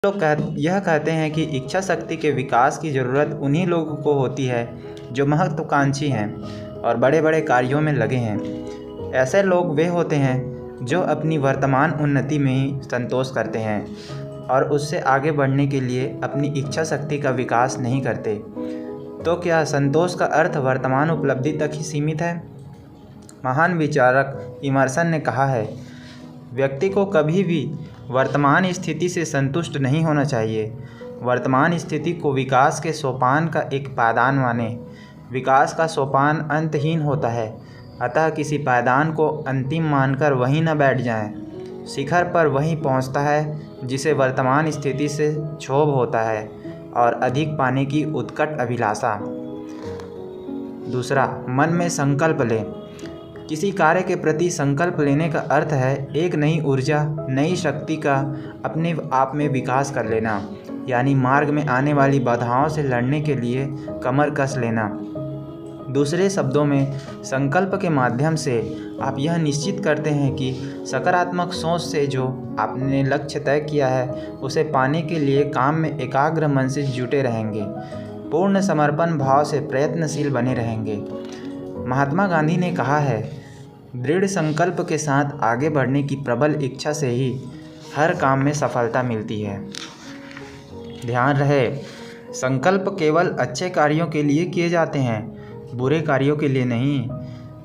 यह कहते हैं कि इच्छा शक्ति के विकास की ज़रूरत उन्हीं लोगों को होती है जो महत्वाकांक्षी हैं और बड़े बड़े कार्यों में लगे हैं। ऐसे लोग वे होते हैं जो अपनी वर्तमान उन्नति में ही संतोष करते हैं और उससे आगे बढ़ने के लिए अपनी इच्छा शक्ति का विकास नहीं करते। तो क्या संतोष का अर्थ वर्तमान उपलब्धि तक ही सीमित है? महान विचारक इमर्सन ने कहा है, व्यक्ति को कभी भी वर्तमान स्थिति से संतुष्ट नहीं होना चाहिए। वर्तमान स्थिति को विकास के सोपान का एक पायदान माने। विकास का सोपान अंतहीन होता है, अतः किसी पायदान को अंतिम मानकर वहीं न बैठ जाएं। शिखर पर वही पहुंचता है जिसे वर्तमान स्थिति से क्षोभ होता है और अधिक पाने की उत्कट अभिलाषा। दूसरा, मन में संकल्प लें। किसी कार्य के प्रति संकल्प लेने का अर्थ है एक नई ऊर्जा, नई शक्ति का अपने आप में विकास कर लेना, यानी मार्ग में आने वाली बाधाओं से लड़ने के लिए कमर कस लेना। दूसरे शब्दों में, संकल्प के माध्यम से आप यह निश्चित करते हैं कि सकारात्मक सोच से जो आपने लक्ष्य तय किया है उसे पाने के लिए काम में एकाग्र मन से जुटे रहेंगे, पूर्ण समर्पण भाव से प्रयत्नशील बने रहेंगे। महात्मा गांधी ने कहा है, दृढ़ संकल्प के साथ आगे बढ़ने की प्रबल इच्छा से ही हर काम में सफलता मिलती है। ध्यान रहे, संकल्प केवल अच्छे कार्यों के लिए किए जाते हैं, बुरे कार्यों के लिए नहीं।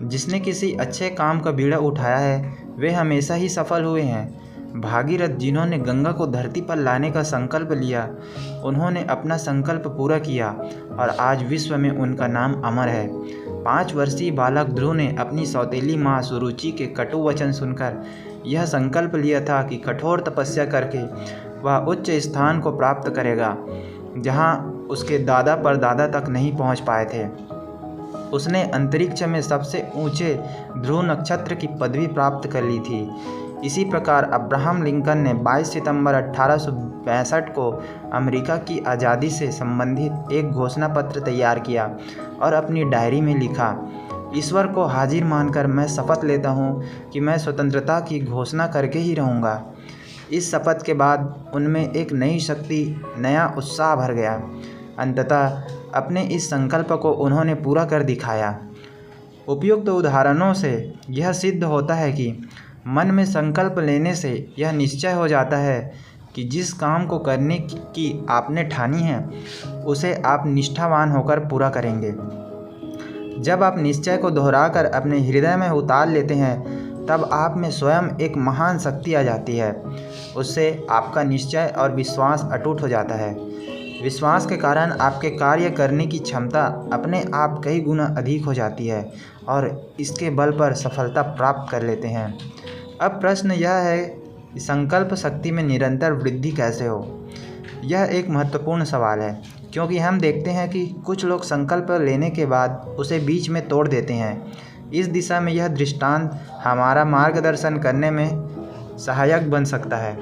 जिसने किसी अच्छे काम का बीड़ा उठाया है वे हमेशा ही सफल हुए हैं। भागीरथ, जिन्होंने गंगा को धरती पर लाने का संकल्प लिया, उन्होंने अपना संकल्प पूरा किया और आज विश्व में उनका नाम अमर है। 5 वर्षीय बालक ध्रुव ने अपनी सौतेली माँ सुरुचि के कटु वचन सुनकर यह संकल्प लिया था कि कठोर तपस्या करके वह उच्च स्थान को प्राप्त करेगा जहाँ उसके दादा परदादा तक नहीं पहुँच पाए थे। उसने अंतरिक्ष में सबसे ऊंचे ध्रुव नक्षत्र की पदवी प्राप्त कर ली थी। इसी प्रकार अब्राहम लिंकन ने 22 सितंबर 1862 को अमेरिका की आज़ादी से संबंधित एक घोषणा पत्र तैयार किया और अपनी डायरी में लिखा, ईश्वर को हाजिर मानकर मैं शपथ लेता हूँ कि मैं स्वतंत्रता की घोषणा करके ही रहूँगा। इस शपथ के बाद उनमें एक नई शक्ति, नया उत्साह भर गया। अंततः अपने इस संकल्प को उन्होंने पूरा कर दिखाया। उपयुक्त उदाहरणों से यह सिद्ध होता है कि मन में संकल्प लेने से यह निश्चय हो जाता है कि जिस काम को करने की आपने ठानी है उसे आप निष्ठावान होकर पूरा करेंगे। जब आप निश्चय को दोहराकर अपने हृदय में उतार लेते हैं तब आप में स्वयं एक महान शक्ति आ जाती है। उससे आपका निश्चय और विश्वास अटूट हो जाता है। विश्वास के कारण आपके कार्य करने की क्षमता अपने आप कई गुना अधिक हो जाती है और इसके बल पर सफलता प्राप्त कर लेते हैं। अब प्रश्न यह है कि संकल्प शक्ति में निरंतर वृद्धि कैसे हो? यह एक महत्वपूर्ण सवाल है, क्योंकि हम देखते हैं कि कुछ लोग संकल्प लेने के बाद उसे बीच में तोड़ देते हैं। इस दिशा में यह दृष्टांत हमारा मार्गदर्शन करने में सहायक बन सकता है।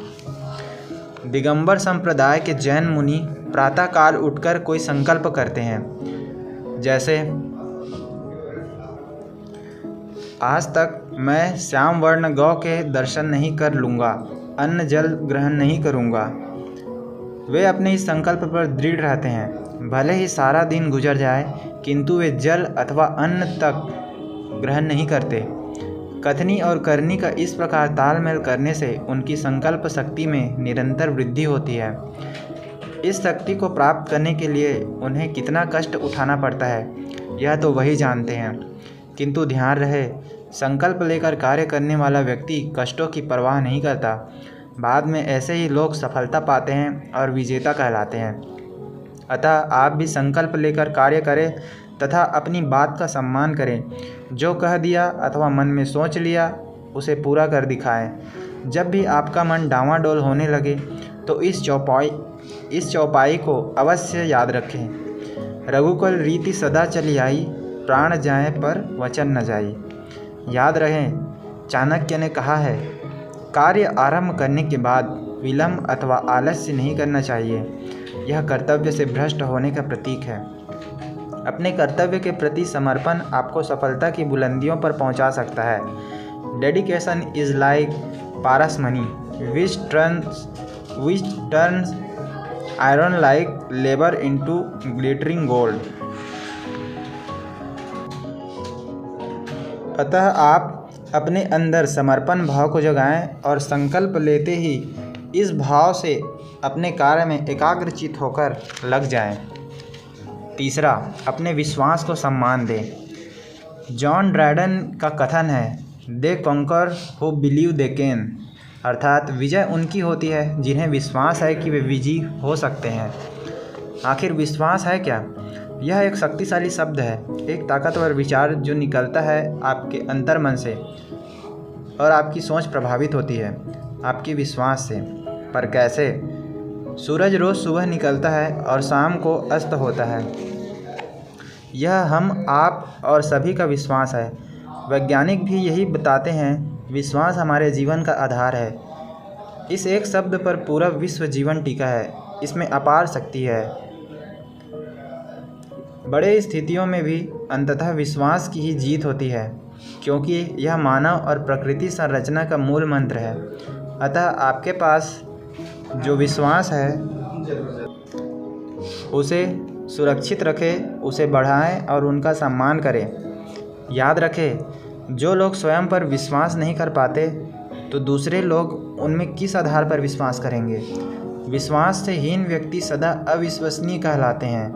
दिगंबर संप्रदाय के जैन मुनि प्रातःकाल उठकर कोई संकल्प करते हैं, जैसे आज तक मैं श्याम वर्ण गौ के दर्शन नहीं कर लूँगा, अन्न जल ग्रहण नहीं करूँगा। वे अपने इस संकल्प पर दृढ़ रहते हैं। भले ही सारा दिन गुजर जाए किंतु वे जल अथवा अन्न तक ग्रहण नहीं करते। कथनी और करनी का इस प्रकार तालमेल करने से उनकी संकल्प शक्ति में निरंतर वृद्धि होती है। इस शक्ति को प्राप्त करने के लिए उन्हें कितना कष्ट उठाना पड़ता है यह तो वही जानते हैं। किंतु ध्यान रहे, संकल्प लेकर कार्य करने वाला व्यक्ति कष्टों की परवाह नहीं करता। बाद में ऐसे ही लोग सफलता पाते हैं और विजेता कहलाते हैं। अतः आप भी संकल्प लेकर कार्य करें तथा अपनी बात का सम्मान करें। जो कह दिया अथवा मन में सोच लिया उसे पूरा कर दिखाएं। जब भी आपका मन डावाडोल होने लगे तो इस चौपाई को अवश्य याद रखें। रघुकुल रीति सदा चली आई, प्राण जाए पर वचन न जाई। याद रहे, चाणक्य ने कहा है, कार्य आरंभ करने के बाद विलंब अथवा आलस्य नहीं करना चाहिए। यह कर्तव्य से भ्रष्ट होने का प्रतीक है। अपने कर्तव्य के प्रति समर्पण आपको सफलता की बुलंदियों पर पहुंचा सकता है। Dedication is like Paras money which turns which turns iron like labor into glittering gold। अतः आप अपने अंदर समर्पण भाव को जगाएं और संकल्प लेते ही इस भाव से अपने कार्य में एकाग्रचित होकर लग जाएं। तीसरा, अपने विश्वास को सम्मान दें। जॉन ड्राइडन का कथन है, they conquer who believe they can, अर्थात विजय उनकी होती है जिन्हें विश्वास है कि वे विजयी हो सकते हैं। आखिर विश्वास है क्या? यह एक शक्तिशाली शब्द है, एक ताकतवर विचार जो निकलता है आपके अंतर्मन से और आपकी सोच प्रभावित होती है आपके विश्वास से। पर कैसे? सूरज रोज़ सुबह निकलता है और शाम को अस्त होता है। यह हम, आप और सभी का विश्वास है। वैज्ञानिक भी यही बताते हैं, विश्वास हमारे जीवन का आधार है। इस एक शब्द पर पूरा विश्व जीवन टिका है। इसमें अपार शक्ति है। बड़े स्थितियों में भी अंततः विश्वास की ही जीत होती है, क्योंकि यह मानव और प्रकृति संरचना का मूल मंत्र है। अतः आपके पास जो विश्वास है उसे सुरक्षित रखें, उसे बढ़ाएं और उनका सम्मान करें। याद रखें, जो लोग स्वयं पर विश्वास नहीं कर पाते तो दूसरे लोग उनमें किस आधार पर विश्वास करेंगे। विश्वास से हीन व्यक्ति सदा अविश्वसनीय कहलाते हैं।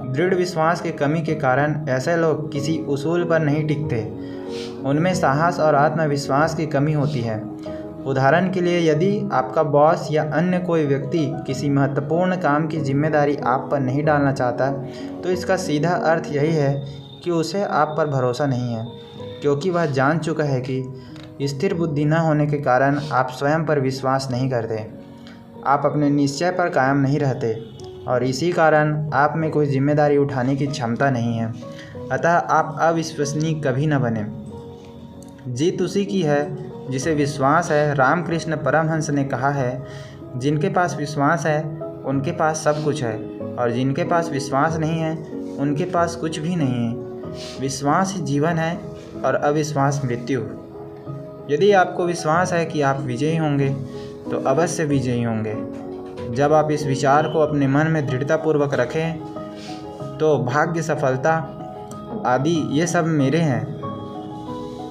दृढ़ विश्वास की कमी के कारण ऐसे लोग किसी उसूल पर नहीं टिकते। उनमें साहस और आत्मविश्वास की कमी होती है। उदाहरण के लिए, यदि आपका बॉस या अन्य कोई व्यक्ति किसी महत्वपूर्ण काम की जिम्मेदारी आप पर नहीं डालना चाहता, तो इसका सीधा अर्थ यही है कि उसे आप पर भरोसा नहीं है, क्योंकि वह जान चुका है कि स्थिर बुद्धि न होने के कारण आप स्वयं पर विश्वास नहीं करते, आप अपने निश्चय पर कायम नहीं रहते और इसी कारण आप में कोई जिम्मेदारी उठाने की क्षमता नहीं है। अतः आप अविश्वसनीय कभी न बने। जीत उसी की है जिसे विश्वास है। रामकृष्ण परमहंस ने कहा है, जिनके पास विश्वास है उनके पास सब कुछ है और जिनके पास विश्वास नहीं है उनके पास कुछ भी नहीं है। विश्वास ही जीवन है और अविश्वास मृत्यु। यदि आपको विश्वास है कि आप विजयी होंगे तो अवश्य विजयी होंगे। जब आप इस विचार को अपने मन में दृढ़तापूर्वक रखें तो भाग्य, सफलता आदि ये सब मेरे हैं।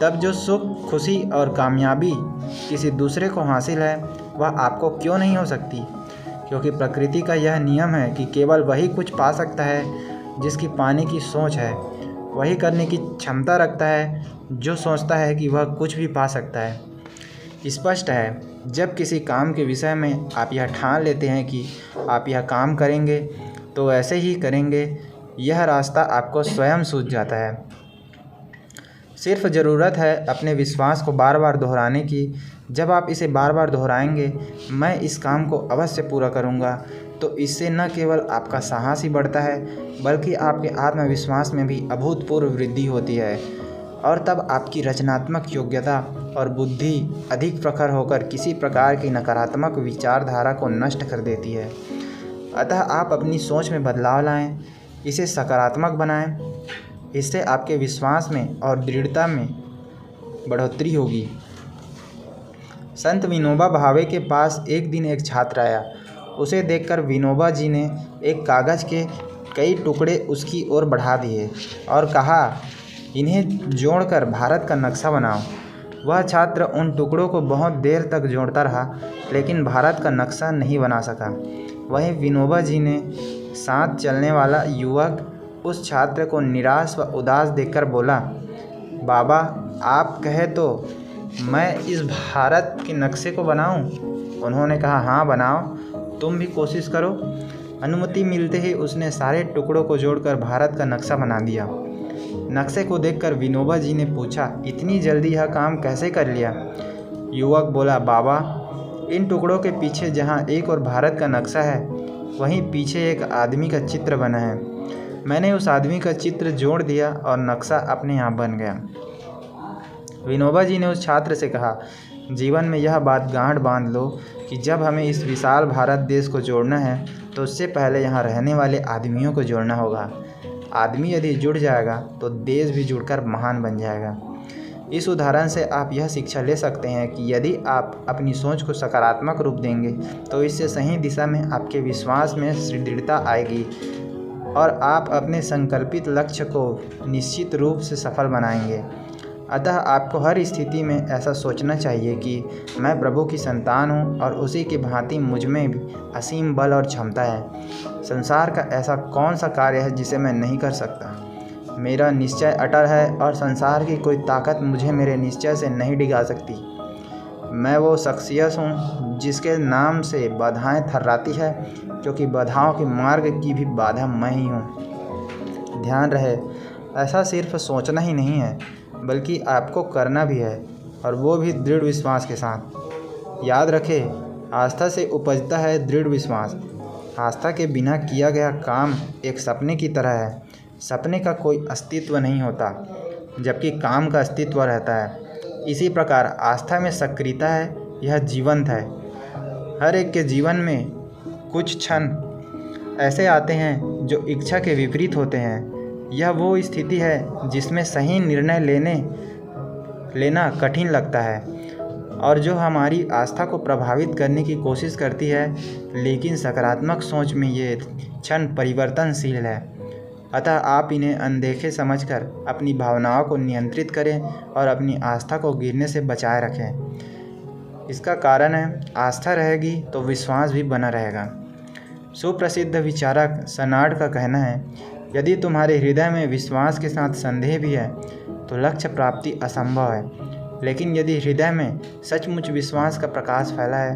तब जो सुख, खुशी और कामयाबी किसी दूसरे को हासिल है वह आपको क्यों नहीं हो सकती? क्योंकि प्रकृति का यह नियम है कि केवल वही कुछ पा सकता है जिसकी पाने की सोच है, वही करने की क्षमता रखता है जो सोचता है कि वह कुछ भी पा सकता है। स्पष्ट है, जब किसी काम के विषय में आप यह ठान लेते हैं कि आप यह काम करेंगे तो ऐसे ही करेंगे, यह रास्ता आपको स्वयं सूझ जाता है। सिर्फ ज़रूरत है अपने विश्वास को बार बार दोहराने की। जब आप इसे बार बार दोहराएंगे, मैं इस काम को अवश्य पूरा करूंगा, तो इससे न केवल आपका साहस ही बढ़ता है बल्कि आपके आत्मविश्वास में भी अभूतपूर्व वृद्धि होती है और तब आपकी रचनात्मक योग्यता और बुद्धि अधिक प्रखर होकर किसी प्रकार की नकारात्मक विचारधारा को नष्ट कर देती है। अतः आप अपनी सोच में बदलाव लाएं, इसे सकारात्मक बनाएं। इससे आपके विश्वास में और दृढ़ता में बढ़ोतरी होगी। संत विनोबा भावे के पास एक दिन एक छात्र आया। उसे देखकर विनोबा जी ने एक कागज़ के कई टुकड़े उसकी ओर बढ़ा दिए और कहा, इन्हें जोड़कर भारत का नक्शा बनाओ। वह छात्र उन टुकड़ों को बहुत देर तक जोड़ता रहा, लेकिन भारत का नक्शा नहीं बना सका। वहीं विनोबा जी ने साथ चलने वाला युवक उस छात्र को निराश व उदास देखकर बोला, बाबा, आप कहे तो मैं इस भारत के नक्शे को बनाऊं? उन्होंने कहा, हाँ बनाओ, तुम भी कोशिश करो। अनुमति मिलते ही उसने सारे टुकड़ों को जोड़कर भारत का नक्शा बना दिया। नक्शे को देखकर विनोबा जी ने पूछा, इतनी जल्दी यह काम कैसे कर लिया? युवक बोला, बाबा, इन टुकड़ों के पीछे जहाँ एक और भारत का नक्शा है, वहीं पीछे एक आदमी का चित्र बना है। मैंने उस आदमी का चित्र जोड़ दिया और नक्शा अपने आप बन गया। विनोबा जी ने उस छात्र से कहा, जीवन में यह बात गांठ बांध लो कि जब हमें इस विशाल भारत देश को जोड़ना है तो उससे पहले यहाँ रहने वाले आदमियों को जोड़ना होगा। आदमी यदि जुड़ जाएगा तो देश भी जुड़कर महान बन जाएगा। इस उदाहरण से आप यह शिक्षा ले सकते हैं कि यदि आप अपनी सोच को सकारात्मक रूप देंगे तो इससे सही दिशा में आपके विश्वास में सुदृढ़ता आएगी और आप अपने संकल्पित लक्ष्य को निश्चित रूप से सफल बनाएंगे। अतः आपको हर स्थिति में ऐसा सोचना चाहिए कि मैं प्रभु की संतान हूँ और उसी की भांति मुझ में भी असीम बल और क्षमता है। संसार का ऐसा कौन सा कार्य है जिसे मैं नहीं कर सकता। मेरा निश्चय अटल है और संसार की कोई ताकत मुझे मेरे निश्चय से नहीं डिगा सकती। मैं वो शख्सियत हूँ जिसके नाम से बाधाएं थर्राती है, क्योंकि बाधाओं के मार्ग की भी बाधा मैं ही हूँ। ध्यान रहे, ऐसा सिर्फ सोचना ही नहीं है बल्कि आपको करना भी है, और वो भी दृढ़ विश्वास के साथ। याद रखें, आस्था से उपजता है दृढ़ विश्वास। आस्था के बिना किया गया काम एक सपने की तरह है। सपने का कोई अस्तित्व नहीं होता, जबकि काम का अस्तित्व रहता है। इसी प्रकार आस्था में सक्रियता है, यह जीवंत है। हर एक के जीवन में कुछ क्षण ऐसे आते हैं जो इच्छा के विपरीत होते हैं। यह वो स्थिति है जिसमें सही निर्णय लेना कठिन लगता है और जो हमारी आस्था को प्रभावित करने की कोशिश करती है, लेकिन सकारात्मक सोच में ये क्षण परिवर्तनशील है। अतः आप इन्हें अनदेखे समझकर अपनी भावनाओं को नियंत्रित करें और अपनी आस्था को गिरने से बचाए रखें। इसका कारण है, आस्था रहेगी तो विश्वास भी बना रहेगा। सुप्रसिद्ध विचारक सनाड का कहना है, यदि तुम्हारे हृदय में विश्वास के साथ संदेह भी है तो लक्ष्य प्राप्ति असंभव है, लेकिन यदि हृदय में सचमुच विश्वास का प्रकाश फैला है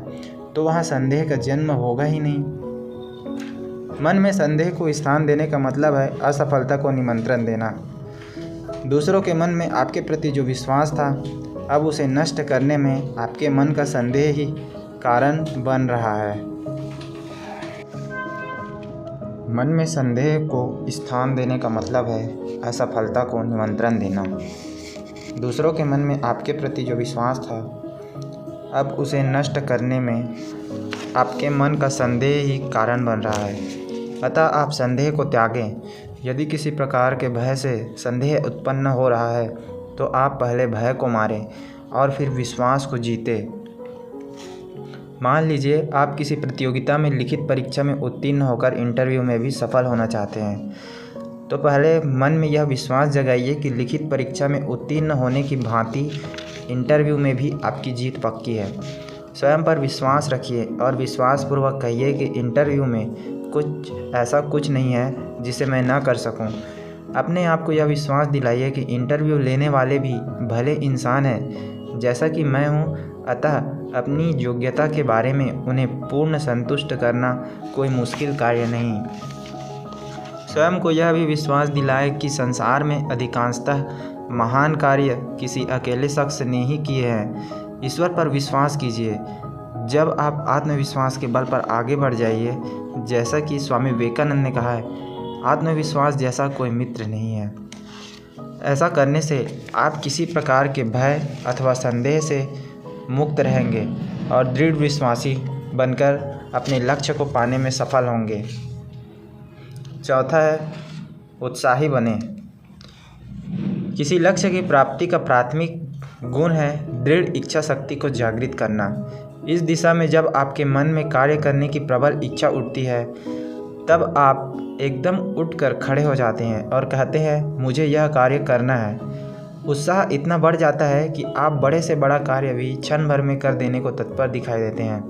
तो वहाँ संदेह का जन्म होगा ही नहीं। मन में संदेह को स्थान देने का मतलब है असफलता को निमंत्रण देना। दूसरों के मन में आपके प्रति जो विश्वास था, अब उसे नष्ट करने में आपके मन का संदेह ही कारण बन रहा है। मन में संदेह को स्थान देने का मतलब है असफलता को निमंत्रण देना। दूसरों के मन में आपके प्रति जो विश्वास था, अब उसे नष्ट करने में आपके मन का संदेह ही कारण बन रहा है। अतः आप संदेह को त्यागें। यदि किसी प्रकार के भय से संदेह उत्पन्न हो रहा है तो आप पहले भय को मारें और फिर विश्वास को जीतें। मान लीजिए आप किसी प्रतियोगिता में लिखित परीक्षा में उत्तीर्ण होकर इंटरव्यू में भी सफल होना चाहते हैं, तो पहले मन में यह विश्वास जगाइए कि लिखित परीक्षा में उत्तीर्ण होने की भांति इंटरव्यू में भी आपकी जीत पक्की है। स्वयं पर विश्वास रखिए और विश्वासपूर्वक कहिए कि इंटरव्यू में कुछ नहीं है जिसे मैं ना कर सकूं। अपने आप को यह विश्वास दिलाइए कि इंटरव्यू लेने वाले भी भले इंसान हैं जैसा कि मैं हूं, अतः अपनी योग्यता के बारे में उन्हें पूर्ण संतुष्ट करना कोई मुश्किल कार्य नहीं। स्वयं को यह भी विश्वास दिलाए कि संसार में अधिकांशतः महान कार्य किसी अकेले शख्स ने ही किए हैं। ईश्वर पर विश्वास कीजिए। जब आप आत्मविश्वास के बल पर आगे बढ़ जाइए, जैसा कि स्वामी विवेकानंद ने कहा है, आत्मविश्वास जैसा कोई मित्र नहीं है। ऐसा करने से आप किसी प्रकार के भय अथवा संदेह से मुक्त रहेंगे और दृढ़ विश्वासी बनकर अपने लक्ष्य को पाने में सफल होंगे। चौथा है, उत्साही बने। किसी लक्ष्य की प्राप्ति का प्राथमिक गुण है दृढ़ इच्छा शक्ति को जागृत करना। इस दिशा में जब आपके मन में कार्य करने की प्रबल इच्छा उठती है, तब आप एकदम उठकर खड़े हो जाते हैं और कहते हैं, मुझे यह कार्य करना है। उत्साह इतना बढ़ जाता है कि आप बड़े से बड़ा कार्य भी क्षण भर में कर देने को तत्पर दिखाई देते हैं।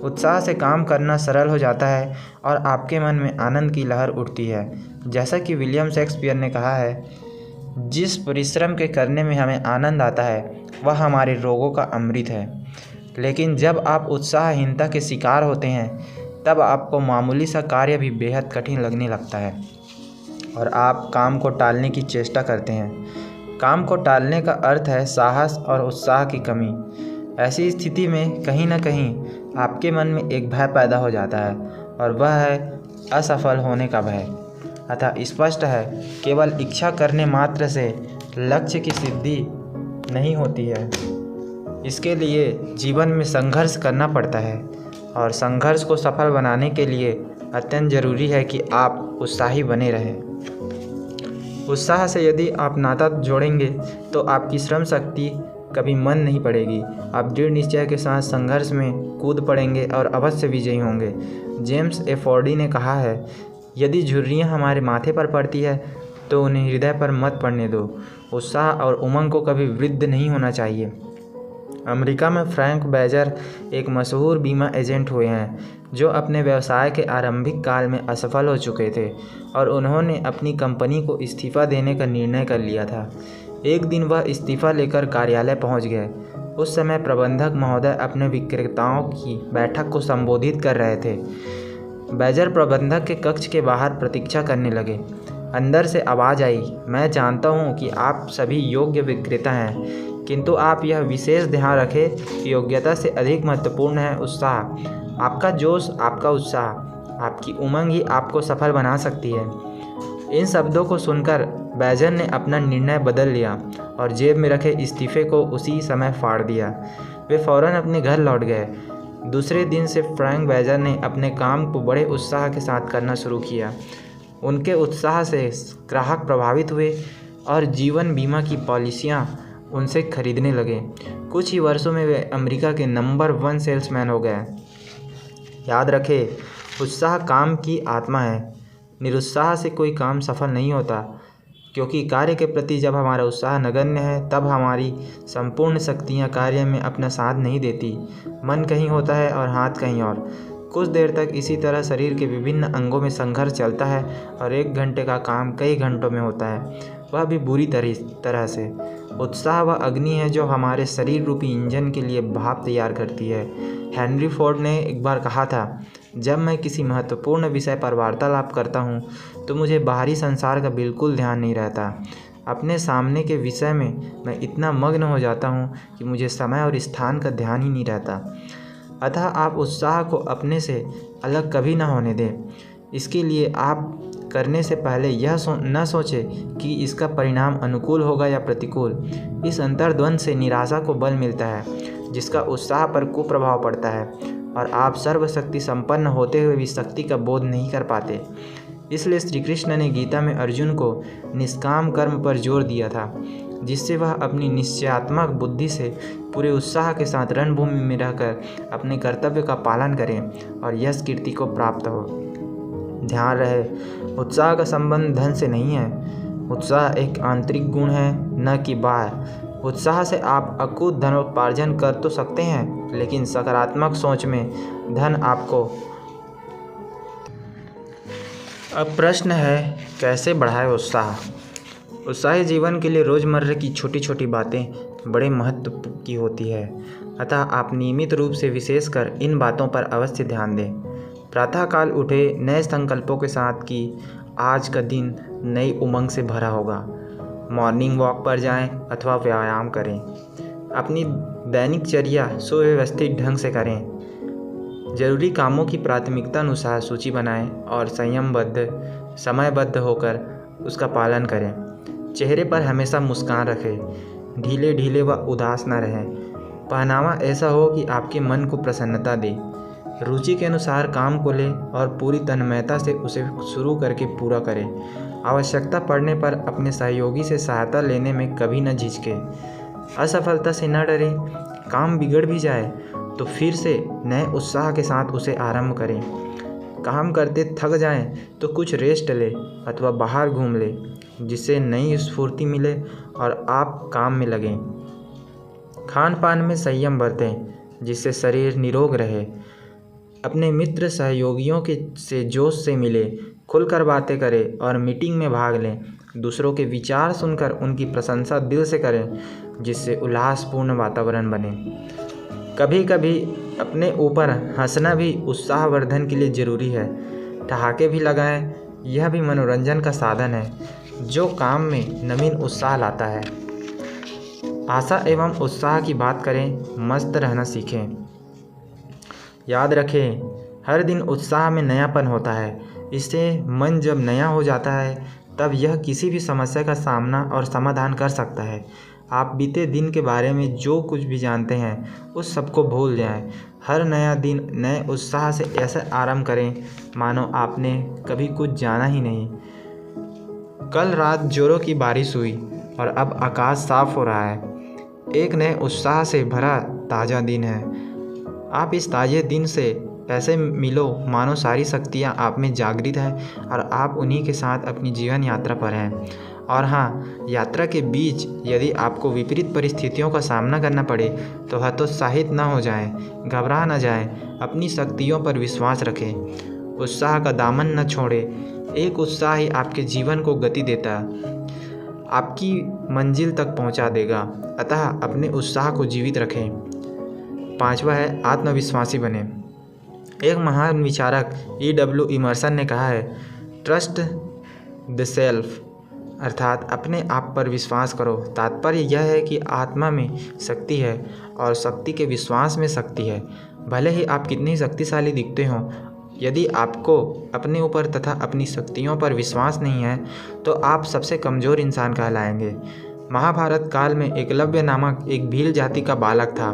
उत्साह से काम करना सरल हो जाता है और आपके मन में आनंद की लहर उठती है। जैसा कि विलियम शेक्सपियर ने कहा है, जिस परिश्रम के करने में हमें आनंद आता है वह हमारे रोगों का अमृत है। लेकिन जब आप उत्साहहीनता के शिकार होते हैं, तब आपको मामूली सा कार्य भी बेहद कठिन लगने लगता है और आप काम को टालने की चेष्टा करते हैं। काम को टालने का अर्थ है साहस और उत्साह की कमी। ऐसी स्थिति में कहीं न कहीं आपके मन में एक भय पैदा हो जाता है और वह है असफल होने का भय। अतः स्पष्ट है, केवल इच्छा करने मात्र से लक्ष्य की सिद्धि नहीं होती है। इसके लिए जीवन में संघर्ष करना पड़ता है और संघर्ष को सफल बनाने के लिए अत्यंत ज़रूरी है कि आप उत्साही बने रहें। उत्साह से यदि आप नाता जोड़ेंगे तो आपकी श्रम शक्ति कभी मन नहीं पड़ेगी। आप दृढ़ निश्चय के साथ संघर्ष में कूद पड़ेंगे और अवश्य विजयी होंगे। जेम्स ए फोर्डी ने कहा है, यदि झुर्रियाँ हमारे माथे पर पड़ती है तो उन्हें हृदय पर मत पड़ने दो। उत्साह और उमंग को कभी वृद्ध नहीं होना चाहिए। अमेरिका में फ्रैंक बेजर एक मशहूर बीमा एजेंट हुए हैं जो अपने व्यवसाय के आरंभिक काल में असफल हो चुके थे और उन्होंने अपनी कंपनी को इस्तीफ़ा देने का निर्णय कर लिया था। एक दिन वह इस्तीफ़ा लेकर कार्यालय पहुंच गए। उस समय प्रबंधक महोदय अपने विक्रेताओं की बैठक को संबोधित कर रहे थे। बेजर प्रबंधक के कक्ष के बाहर प्रतीक्षा करने लगे। अंदर से आवाज़ आई, मैं जानता हूँ कि आप सभी योग्य विक्रेता हैं, किंतु आप यह विशेष ध्यान रखें कि योग्यता से अधिक महत्वपूर्ण है उत्साह। आपका जोश, आपका उत्साह, आपकी उमंग ही आपको सफल बना सकती है। इन शब्दों को सुनकर बेजर ने अपना निर्णय बदल लिया और जेब में रखे इस्तीफे को उसी समय फाड़ दिया। वे फौरन अपने घर लौट गए। दूसरे दिन से फ्रैंक बेजर ने अपने काम को बड़े उत्साह के साथ करना शुरू किया। उनके उत्साह से ग्राहक प्रभावित हुए और जीवन बीमा की पॉलिसियां उनसे खरीदने लगे। कुछ ही वर्षों में वे अमेरिका के नंबर 1 सेल्समैन हो गए। याद रखें, उत्साह काम की आत्मा है। निरुत्साह से कोई काम सफल नहीं होता, क्योंकि कार्य के प्रति जब हमारा उत्साह नगण्य है तब हमारी संपूर्ण शक्तियाँ कार्य में अपना साथ नहीं देती। मन कहीं होता है और हाथ कहीं और। कुछ देर तक इसी तरह शरीर के विभिन्न अंगों में संघर्ष चलता है और 1 घंटे का काम कई घंटों में होता है, वह भी बुरी तरह से। उत्साह वह अग्नि है जो हमारे शरीर रूपी इंजन के लिए भाप तैयार करती है। हेनरी फोर्ड ने एक बार कहा था, जब मैं किसी महत्वपूर्ण विषय पर वार्तालाप करता हूँ तो मुझे बाहरी संसार का बिल्कुल ध्यान नहीं रहता। अपने सामने के विषय में मैं इतना मग्न हो जाता हूँ कि मुझे समय और स्थान का ध्यान ही नहीं रहता। अतः आप उत्साह को अपने से अलग कभी ना होने दें। इसके लिए आप करने से पहले यह न सोचें कि इसका परिणाम अनुकूल होगा या प्रतिकूल। इस अंतर्द्वंद से निराशा को बल मिलता है, जिसका उत्साह पर कुप्रभाव पड़ता है और आप सर्वशक्ति संपन्न होते हुए भी शक्ति का बोध नहीं कर पाते। इसलिए श्री कृष्ण ने गीता में अर्जुन को निष्काम कर्म पर जोर दिया था, जिससे वह अपनी निश्चयात्मक बुद्धि से पूरे उत्साह के साथ रणभूमि में रहकर अपने कर्तव्य का पालन करें और यश कीर्ति को प्राप्त हो। ध्यान रहे, उत्साह का संबंध धन से नहीं है। उत्साह एक आंतरिक गुण है, न कि बाह्य। उत्साह से आप अकूत धनोपार्जन कर तो सकते हैं, लेकिन सकारात्मक सोच में धन आपको। अब प्रश्न है, कैसे बढ़ाए उत्साह? उत्साही जीवन के लिए रोज़मर्रा की छोटी छोटी बातें बड़े महत्व की होती है, अतः आप नियमित रूप से विशेषकर इन बातों पर अवश्य ध्यान दें। प्रातःकाल उठे नए संकल्पों के साथ कि आज का दिन नई उमंग से भरा होगा। मॉर्निंग वॉक पर जाएं अथवा व्यायाम करें। अपनी दैनिकचर्या सुव्यवस्थित ढंग से करें। जरूरी कामों की प्राथमिकता अनुसार सूची बनाएं और समयबद्ध होकर उसका पालन करें। चेहरे पर हमेशा मुस्कान रखें। ढीले ढीले व उदास न रहें। पहनावा ऐसा हो कि आपके मन को प्रसन्नता दे। रुचि के अनुसार काम को लें और पूरी तन्मयता से उसे शुरू करके पूरा करें। आवश्यकता पड़ने पर अपने सहयोगी से सहायता लेने में कभी न झिझकें। असफलता से न डरें। काम बिगड़ भी जाए तो फिर से नए उत्साह के साथ उसे आरंभ करें। काम करते थक जाएं तो कुछ रेस्ट ले अथवा बाहर घूम ले, जिससे नई स्फूर्ति मिले और आप काम में लगें। खान पान में संयम बरतें, जिससे शरीर निरोग रहे। अपने मित्र सहयोगियों से जोश से मिले, खुलकर बातें करें और मीटिंग में भाग लें। दूसरों के विचार सुनकर उनकी प्रशंसा दिल से करें, जिससे उल्लासपूर्ण वातावरण बने। कभी कभी अपने ऊपर हंसना भी उत्साहवर्धन के लिए ज़रूरी है। ठहाके भी लगाएं, यह भी मनोरंजन का साधन है जो काम में नवीन उत्साह लाता है। आशा एवं उत्साह की बात करें, मस्त रहना सीखें। याद रखें, हर दिन उत्साह में नयापन होता है। इससे मन जब नया हो जाता है तब यह किसी भी समस्या का सामना और समाधान कर सकता है। आप बीते दिन के बारे में जो कुछ भी जानते हैं उस सबको भूल जाएं। हर नया दिन नए उत्साह से ऐसे आरंभ करें मानो आपने कभी कुछ जाना ही नहीं। कल रात जोरों की बारिश हुई और अब आकाश साफ हो रहा है। एक नए उत्साह से भरा ताज़ा दिन है। आप इस ताज़े दिन से ऐसे मिलो मानो सारी शक्तियाँ आप में जागृत हैं और आप उन्हीं के साथ अपनी जीवन यात्रा पर हैं। और हाँ, यात्रा के बीच यदि आपको विपरीत परिस्थितियों का सामना करना पड़े तो हतोत्साहित न हो जाएं, घबरा न जाएं, अपनी शक्तियों पर विश्वास रखें, उत्साह का दामन न छोड़ें। एक उत्साह ही आपके जीवन को गति देता, आपकी मंजिल तक पहुंचा देगा। अतः अपने उत्साह को जीवित रखें। 5वां है आत्मविश्वासी बने। एक महान विचारक E.W. इमर्सन ने कहा है, ट्रस्ट द सेल्फ, अर्थात अपने आप पर विश्वास करो। तात्पर्य यह है कि आत्मा में शक्ति है और शक्ति के विश्वास में शक्ति है। भले ही आप कितने शक्तिशाली दिखते हों, यदि आपको अपने ऊपर तथा अपनी शक्तियों पर विश्वास नहीं है तो आप सबसे कमज़ोर इंसान कहलाएंगे। महाभारत काल में एकलव्य नामक एक भील जाति का बालक था।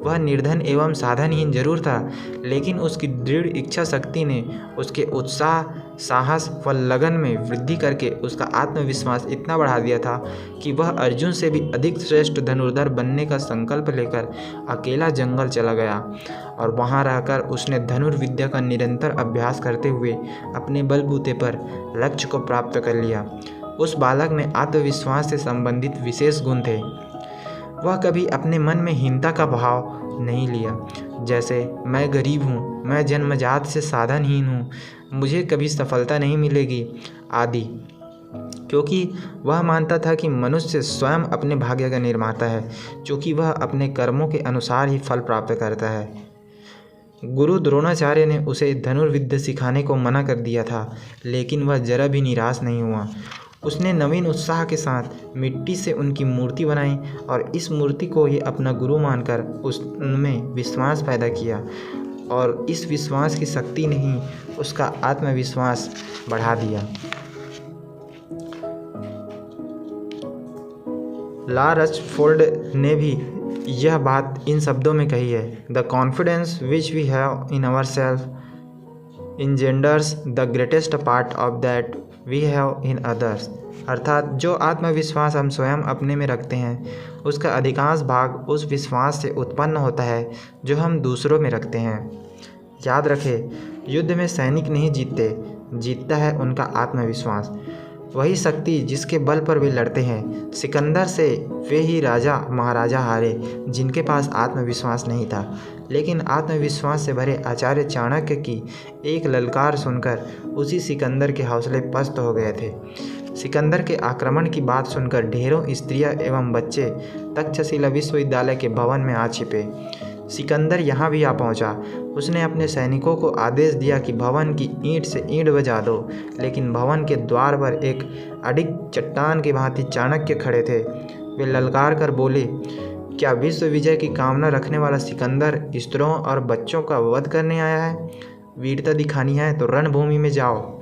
वह निर्धन एवं साधनहीन जरूर था, लेकिन उसकी दृढ़ इच्छा शक्ति ने उसके उत्साह, साहस व लगन में वृद्धि करके उसका आत्मविश्वास इतना बढ़ा दिया था कि वह अर्जुन से भी अधिक श्रेष्ठ धनुर्धर बनने का संकल्प लेकर अकेला जंगल चला गया और वहां रहकर उसने धनुर्विद्या का निरंतर अभ्यास करते हुए अपने बलबूते पर लक्ष्य को प्राप्त कर लिया। उस बालक में आत्मविश्वास से संबंधित विशेष गुण थे। वह कभी अपने मन में हीनता का भाव नहीं लिया, जैसे मैं गरीब हूँ, मैं जन्मजात से साधनहीन हूँ, मुझे कभी सफलता नहीं मिलेगी आदि, क्योंकि वह मानता था कि मनुष्य स्वयं अपने भाग्य का निर्माता है, क्योंकि वह अपने कर्मों के अनुसार ही फल प्राप्त करता है। गुरु द्रोणाचार्य ने उसे धनुर्विद्या सिखाने को मना कर दिया था, लेकिन वह जरा भी निराश नहीं हुआ। उसने नवीन उत्साह के साथ मिट्टी से उनकी मूर्ति बनाई और इस मूर्ति को ही अपना गुरु मानकर उनमें विश्वास पैदा किया, और इस विश्वास की शक्ति ने ही उसका आत्मविश्वास बढ़ा दिया। ला रचफोर्ड ने भी यह बात इन शब्दों में कही है, the confidence which we have in our self engenders the greatest part of that we have in others, अर्थात जो आत्मविश्वास हम स्वयं अपने में रखते हैं उसका अधिकांश भाग उस विश्वास से उत्पन्न होता है जो हम दूसरों में रखते हैं। याद रखें, युद्ध में सैनिक नहीं जीतते, जीतता है उनका आत्मविश्वास, वही शक्ति जिसके बल पर वे लड़ते हैं। सिकंदर से वे ही राजा महाराजा हारे जिनके पास आत्मविश्वास नहीं था, लेकिन आत्मविश्वास से भरे आचार्य चाणक्य की एक ललकार सुनकर उसी सिकंदर के हौसले पस्त हो गए थे। सिकंदर के आक्रमण की बात सुनकर ढेरों स्त्रियां एवं बच्चे तक्षशिला विश्वविद्यालय के भवन में आ छिपे। सिकंदर यहाँ भी आ पहुँचा। उसने अपने सैनिकों को आदेश दिया कि भवन की ईंट से ईंट बजा दो, लेकिन भवन के द्वार पर एक अडिग चट्टान की भांति चाणक्य खड़े थे। वे ललकार कर बोले, क्या विश्व विजय की कामना रखने वाला सिकंदर स्त्रियों और बच्चों का वध करने आया है? वीरता दिखानी है तो रणभूमि में जाओ।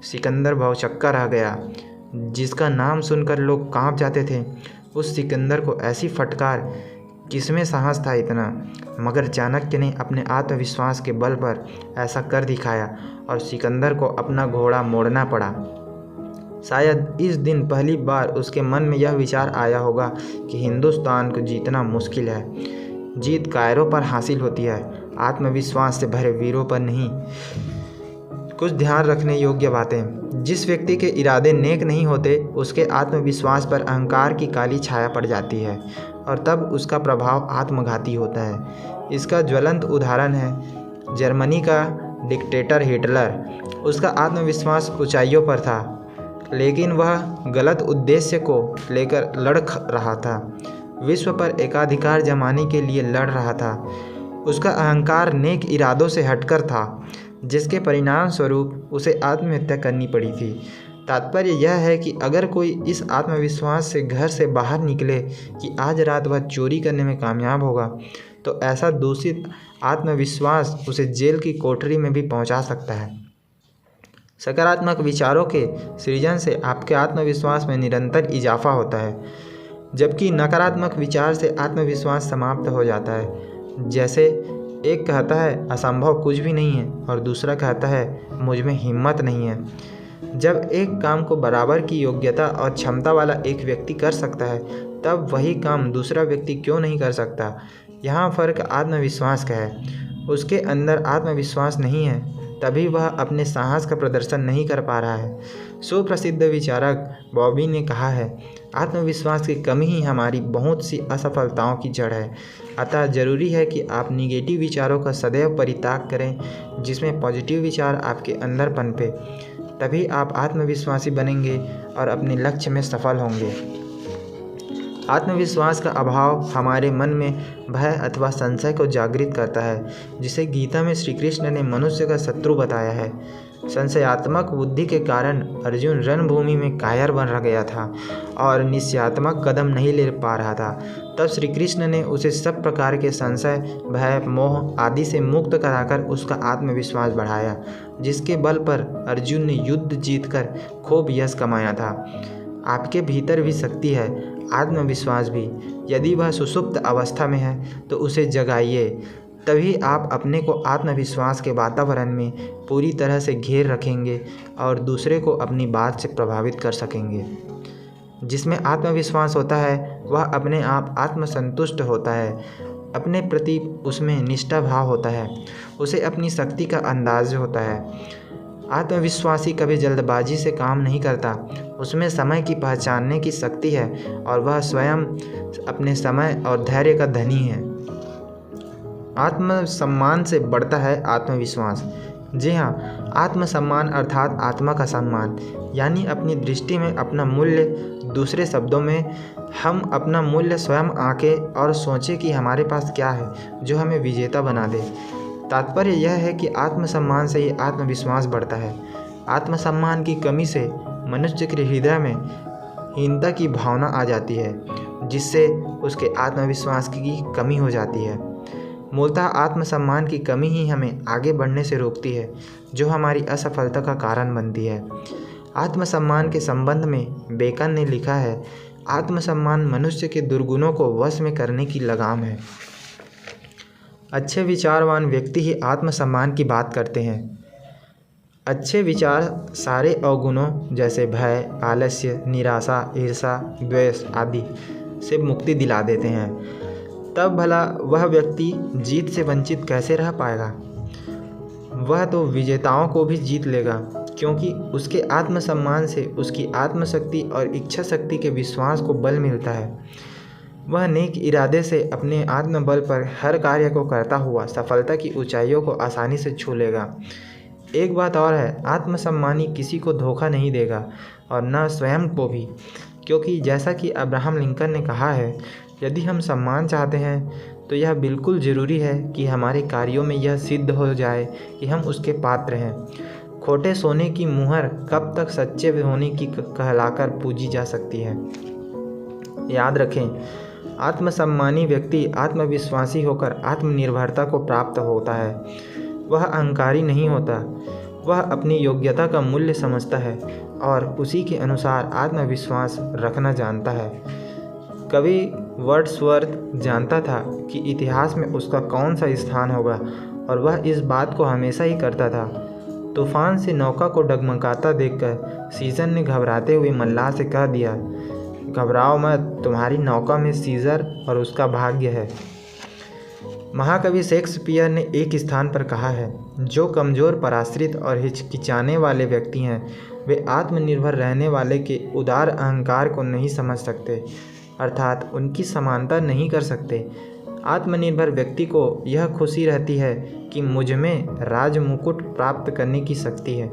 सिकंदर भौचक्का रह गया, जिसका नाम सुनकर लोग कांप जाते थे। उस सिकंदर को ऐसी फटकार, किसमें साहस था इतना? मगर चाणक्य ने अपने आत्मविश्वास के बल पर ऐसा कर दिखाया और सिकंदर को अपना घोड़ा मोड़ना पड़ा। शायद इस दिन पहली बार उसके मन में यह विचार आया होगा कि हिंदुस्तान को जीतना मुश्किल है। जीत कायरों पर हासिल होती है, आत्मविश्वास से भरे वीरों पर नहीं। कुछ ध्यान रखने योग्य बातें। जिस व्यक्ति के इरादे नेक नहीं होते, उसके आत्मविश्वास पर अहंकार की काली छाया पड़ जाती है और तब उसका प्रभाव आत्मघाती होता है। इसका ज्वलंत उदाहरण है जर्मनी का डिक्टेटर हिटलर। उसका आत्मविश्वास ऊंचाइयों पर था, लेकिन वह गलत उद्देश्य को लेकर लड़ रहा था। विश्व पर एकाधिकार जमाने के लिए लड़ रहा था। उसका अहंकार नेक इरादों से हटकर था, जिसके परिणाम स्वरूप उसे आत्महत्या करनी पड़ी थी। तात्पर्य यह है कि अगर कोई इस आत्मविश्वास से घर से बाहर निकले कि आज रात वह चोरी करने में कामयाब होगा, तो ऐसा दूषित आत्मविश्वास उसे जेल की कोठरी में भी पहुंचा सकता है। सकारात्मक विचारों के सृजन से आपके आत्मविश्वास में निरंतर इजाफा होता है, जबकि नकारात्मक विचार से आत्मविश्वास समाप्त हो जाता है। जैसे एक कहता है असंभव कुछ भी नहीं है और दूसरा कहता है मुझ में हिम्मत नहीं है। जब एक काम को बराबर की योग्यता और क्षमता वाला एक व्यक्ति कर सकता है, तब वही काम दूसरा व्यक्ति क्यों नहीं कर सकता। यहाँ फ़र्क आत्मविश्वास का है। उसके अंदर आत्मविश्वास नहीं है, तभी वह अपने साहस का प्रदर्शन नहीं कर पा रहा है। सुप्रसिद्ध विचारक बॉबी ने कहा है, आत्मविश्वास की कमी ही हमारी बहुत सी असफलताओं की जड़ है। अतः ज़रूरी है कि आप निगेटिव विचारों का सदैव परित्याग करें, जिसमें पॉजिटिव विचार आपके अंदर पनपे। तभी आप आत्मविश्वासी बनेंगे और अपने लक्ष्य में सफल होंगे। आत्मविश्वास का अभाव हमारे मन में भय अथवा संशय को जागृत करता है, जिसे गीता में श्री कृष्ण ने मनुष्य का शत्रु बताया है। संशयात्मक बुद्धि के कारण अर्जुन रणभूमि में कायर बन गया था और निश्चयात्मक कदम नहीं ले पा रहा था। तब श्री कृष्ण ने उसे सब प्रकार के संशय, भय, मोह आदि से मुक्त कराकर उसका आत्मविश्वास बढ़ाया, जिसके बल पर अर्जुन ने युद्ध जीतकर खूब यश कमाया था। आपके भीतर भी शक्ति है, आत्मविश्वास भी। यदि वह सुषुप्त अवस्था में है तो उसे जगाइए, तभी आप अपने को आत्मविश्वास के वातावरण में पूरी तरह से घेर रखेंगे और दूसरे को अपनी बात से प्रभावित कर सकेंगे। जिसमें आत्मविश्वास होता है वह अपने आप आत्मसंतुष्ट होता है, अपने प्रति उसमें निष्ठा भाव होता है, उसे अपनी शक्ति का अंदाज होता है। आत्मविश्वासी कभी जल्दबाजी से काम नहीं करता, उसमें समय की पहचानने की शक्ति है और वह स्वयं अपने समय और धैर्य का धनी है। आत्मसम्मान से बढ़ता है आत्मविश्वास। जी हाँ, आत्मसम्मान अर्थात आत्मा का सम्मान, यानी अपनी दृष्टि में अपना मूल्य। दूसरे शब्दों में, हम अपना मूल्य स्वयं आंकें और सोचें कि हमारे पास क्या है जो हमें विजेता बना दे। तात्पर्य यह है कि आत्मसम्मान से ही आत्मविश्वास बढ़ता है। आत्मसम्मान की कमी से मनुष्य के हृदय में हीनता की भावना आ जाती है, जिससे उसके आत्मविश्वास की कमी हो जाती है। मूलतः आत्मसम्मान की कमी ही हमें आगे बढ़ने से रोकती है, जो हमारी असफलता का कारण बनती है। आत्मसम्मान के संबंध में बेकन ने लिखा है, आत्मसम्मान मनुष्य के दुर्गुणों को वश में करने की लगाम है। अच्छे विचारवान व्यक्ति ही आत्मसम्मान की बात करते हैं। अच्छे विचार सारे अवगुणों जैसे भय, आलस्य, निराशा, ईर्ष्या, द्वेष आदि से मुक्ति दिला देते हैं। तब भला वह व्यक्ति जीत से वंचित कैसे रह पाएगा। वह तो विजेताओं को भी जीत लेगा, क्योंकि उसके आत्मसम्मान से उसकी आत्मशक्ति और इच्छा शक्ति के विश्वास को बल मिलता है। वह नेक इरादे से अपने आत्मबल पर हर कार्य को करता हुआ सफलता की ऊंचाइयों को आसानी से छू लेगा। एक बात और है, आत्मसम्मानी किसी को धोखा नहीं देगा और न स्वयं को भी, क्योंकि जैसा कि अब्राहम लिंकन ने कहा है, यदि हम सम्मान चाहते हैं तो यह बिल्कुल ज़रूरी है कि हमारे कार्यों में यह सिद्ध हो जाए कि हम उसके पात्र हैं। खोटे सोने की मुहर कब तक सच्चे होने की कहलाकर पूजी जा सकती है। याद रखें, आत्मसम्मानी व्यक्ति आत्मविश्वासी होकर आत्मनिर्भरता को प्राप्त होता है। वह अहंकारी नहीं होता, वह अपनी योग्यता का मूल्य समझता है और उसी के अनुसार आत्मविश्वास रखना जानता है। कवि वर्ड्सवर्थ जानता था कि इतिहास में उसका कौन सा स्थान होगा और वह इस बात को हमेशा ही करता था। तूफान से नौका को डगमगाता देखकर सीजर ने घबराते हुए मल्लाह से कह दिया, घबराओ मत, तुम्हारी नौका में सीजर और उसका भाग्य है। महाकवि शेक्सपियर ने एक स्थान पर कहा है, जो कमज़ोर, पराश्रित और हिचकिचाने वाले व्यक्ति हैं, वे आत्मनिर्भर रहने वाले के उदार अहंकार को नहीं समझ सकते, अर्थात उनकी समानता नहीं कर सकते। आत्मनिर्भर व्यक्ति को यह खुशी रहती है कि मुझ में राज मुकुट प्राप्त करने की शक्ति है।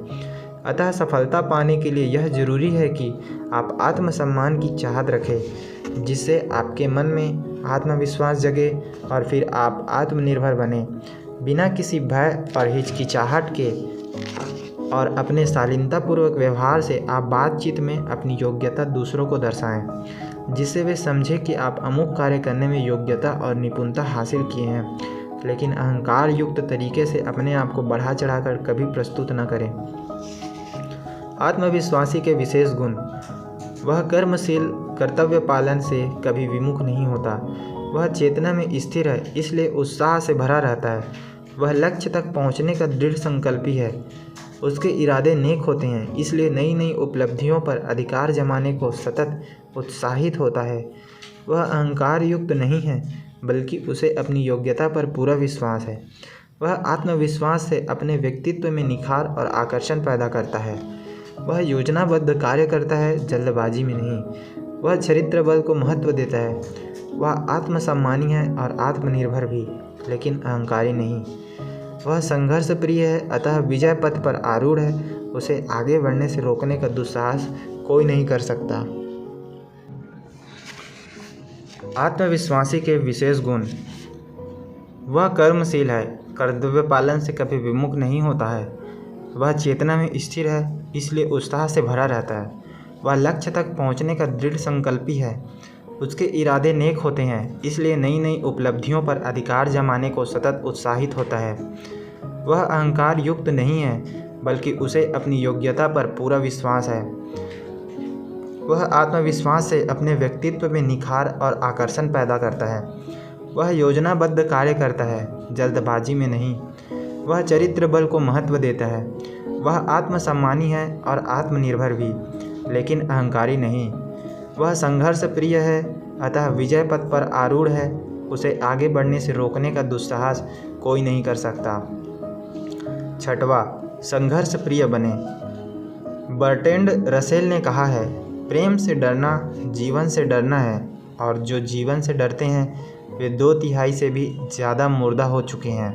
अतः सफलता पाने के लिए यह जरूरी है कि आप आत्मसम्मान की चाहत रखें, जिससे आपके मन में आत्मविश्वास जगे और फिर आप आत्मनिर्भर बने, बिना किसी भय और हिचकिचाहट के। और अपने शालीनतापूर्वक व्यवहार से आप बातचीत में अपनी योग्यता दूसरों को दर्शाएं, जिससे वे समझें कि आप अमुक कार्य करने में योग्यता और निपुणता हासिल किए हैं, लेकिन अहंकार युक्त तरीके से अपने आप को बढ़ा चढ़ाकर कभी प्रस्तुत न करें। आत्मविश्वासी के विशेष गुण, वह कर्मशील, कर्तव्य पालन से कभी विमुख नहीं होता। वह चेतना में स्थिर है, इसलिए उत्साह से भरा रहता है। वह लक्ष्य तक पहुंचने का दृढ़ संकल्पी है। उसके इरादे नेक होते हैं, इसलिए नई नई उपलब्धियों पर अधिकार जमाने को सतत उत्साहित होता है। वह अहंकार युक्त नहीं है, बल्कि उसे अपनी योग्यता पर पूरा विश्वास है। वह आत्मविश्वास से अपने व्यक्तित्व में निखार और आकर्षण पैदा करता है। वह योजनाबद्ध कार्य करता है, जल्दबाजी में नहीं। वह चरित्र बल को महत्व देता है। वह आत्मसम्मानी है और आत्मनिर्भर भी, लेकिन अहंकारी नहीं। वह संघर्ष प्रिय है, अतः विजय पथ पर आरूढ़ है। उसे आगे बढ़ने से रोकने का दुस्साहस कोई नहीं कर सकता। आत्मविश्वासी के विशेष गुण। वह कर्मशील है, कर्तव्य पालन से कभी विमुख नहीं होता है। वह चेतना में स्थिर है, इसलिए उत्साह से भरा रहता है। वह लक्ष्य तक पहुंचने का दृढ़ संकल्पी है। उसके इरादे नेक होते हैं, इसलिए नई नई उपलब्धियों पर अधिकार जमाने को सतत उत्साहित होता है। वह अहंकार युक्त नहीं है, बल्कि उसे अपनी योग्यता पर पूरा विश्वास है। वह आत्मविश्वास से अपने व्यक्तित्व में निखार और आकर्षण पैदा करता है। वह योजनाबद्ध कार्य करता है, जल्दबाजी में नहीं। वह चरित्र बल को महत्व देता है। वह आत्मसम्मानी है और आत्मनिर्भर भी, लेकिन अहंकारी नहीं। वह संघर्ष प्रिय है, अतः विजय पथ पर आरूढ़ है। उसे आगे बढ़ने से रोकने का दुस्साहस कोई नहीं कर सकता। 6वां, संघर्ष प्रिय बने। बर्ट्रैंड रसेल ने कहा है, प्रेम से डरना जीवन से डरना है, और जो जीवन से डरते हैं वे 2/3 से भी ज़्यादा मुर्दा हो चुके हैं।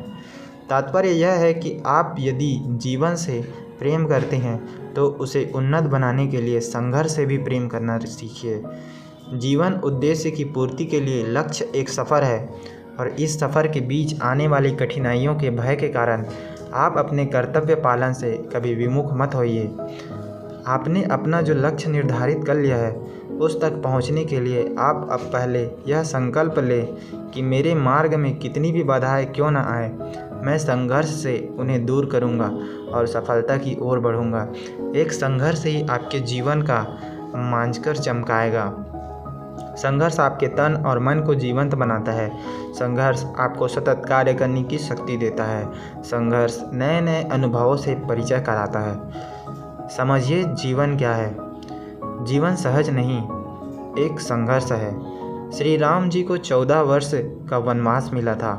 तात्पर्य यह है कि आप यदि जीवन से प्रेम करते हैं तो उसे उन्नत बनाने के लिए संघर्ष से भी प्रेम करना सीखिए। जीवन उद्देश्य की पूर्ति के लिए लक्ष्य एक सफ़र है, और इस सफ़र के बीच आने वाली कठिनाइयों के भय के कारण आप अपने कर्तव्य पालन से कभी विमुख मत होइए। आपने अपना जो लक्ष्य निर्धारित कर लिया है उस तक पहुंचने के लिए आप अब पहले यह संकल्प लें कि मेरे मार्ग में कितनी भी बाधाएं क्यों न आए, मैं संघर्ष से उन्हें दूर करूंगा और सफलता की ओर बढ़ूंगा। एक संघर्ष ही आपके जीवन का मांझकर चमकाएगा। संघर्ष आपके तन और मन को जीवंत बनाता है। संघर्ष आपको सतत कार्य करने की शक्ति देता है। संघर्ष नए नए अनुभवों से परिचय कराता है। समझिए जीवन क्या है। जीवन सहज नहीं, एक संघर्ष है। श्री राम जी को 14 वर्ष का वनवास मिला था,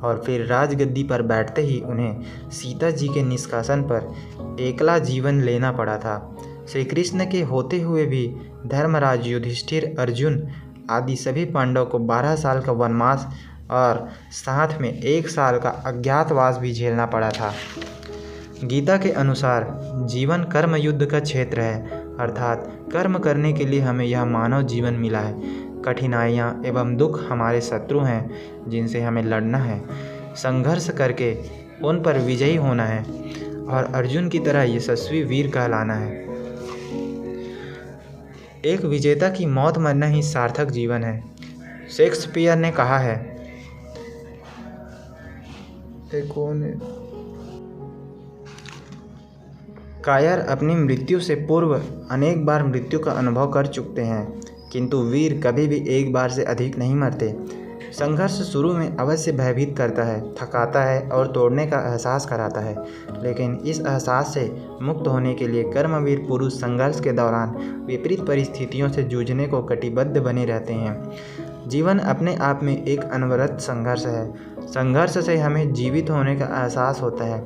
और फिर राजगद्दी पर बैठते ही उन्हें सीता जी के निष्कासन पर एकला जीवन लेना पड़ा था। श्री कृष्ण के होते हुए भी धर्मराज, युधिष्ठिर, अर्जुन आदि सभी पांडवों को 12 साल का वनवास और साथ में 1 साल का अज्ञातवास भी झेलना पड़ा था। गीता के अनुसार जीवन कर्म युद्ध का क्षेत्र है, अर्थात कर्म करने के लिए हमें यह मानव जीवन मिला है। कठिनाइयाँ एवं दुख हमारे शत्रु हैं जिनसे हमें लड़ना है, संघर्ष करके उन पर विजयी होना है और अर्जुन की तरह यशस्वी वीर कहलाना है। एक विजेता की मौत मरना ही सार्थक जीवन है। शेक्सपियर ने कहा है, कायर अपनी मृत्यु से पूर्व अनेक बार मृत्यु का अनुभव कर चुकते हैं, किंतु वीर कभी भी एक बार से अधिक नहीं मरते। संघर्ष शुरू में अवश्य भयभीत करता है, थकाता है और तोड़ने का एहसास कराता है, लेकिन इस एहसास से मुक्त होने के लिए कर्मवीर पुरुष संघर्ष के दौरान विपरीत परिस्थितियों से जूझने को कटिबद्ध बने रहते हैं। जीवन अपने आप में एक अनवरत संघर्ष है। संघर्ष से हमें जीवित होने का एहसास होता है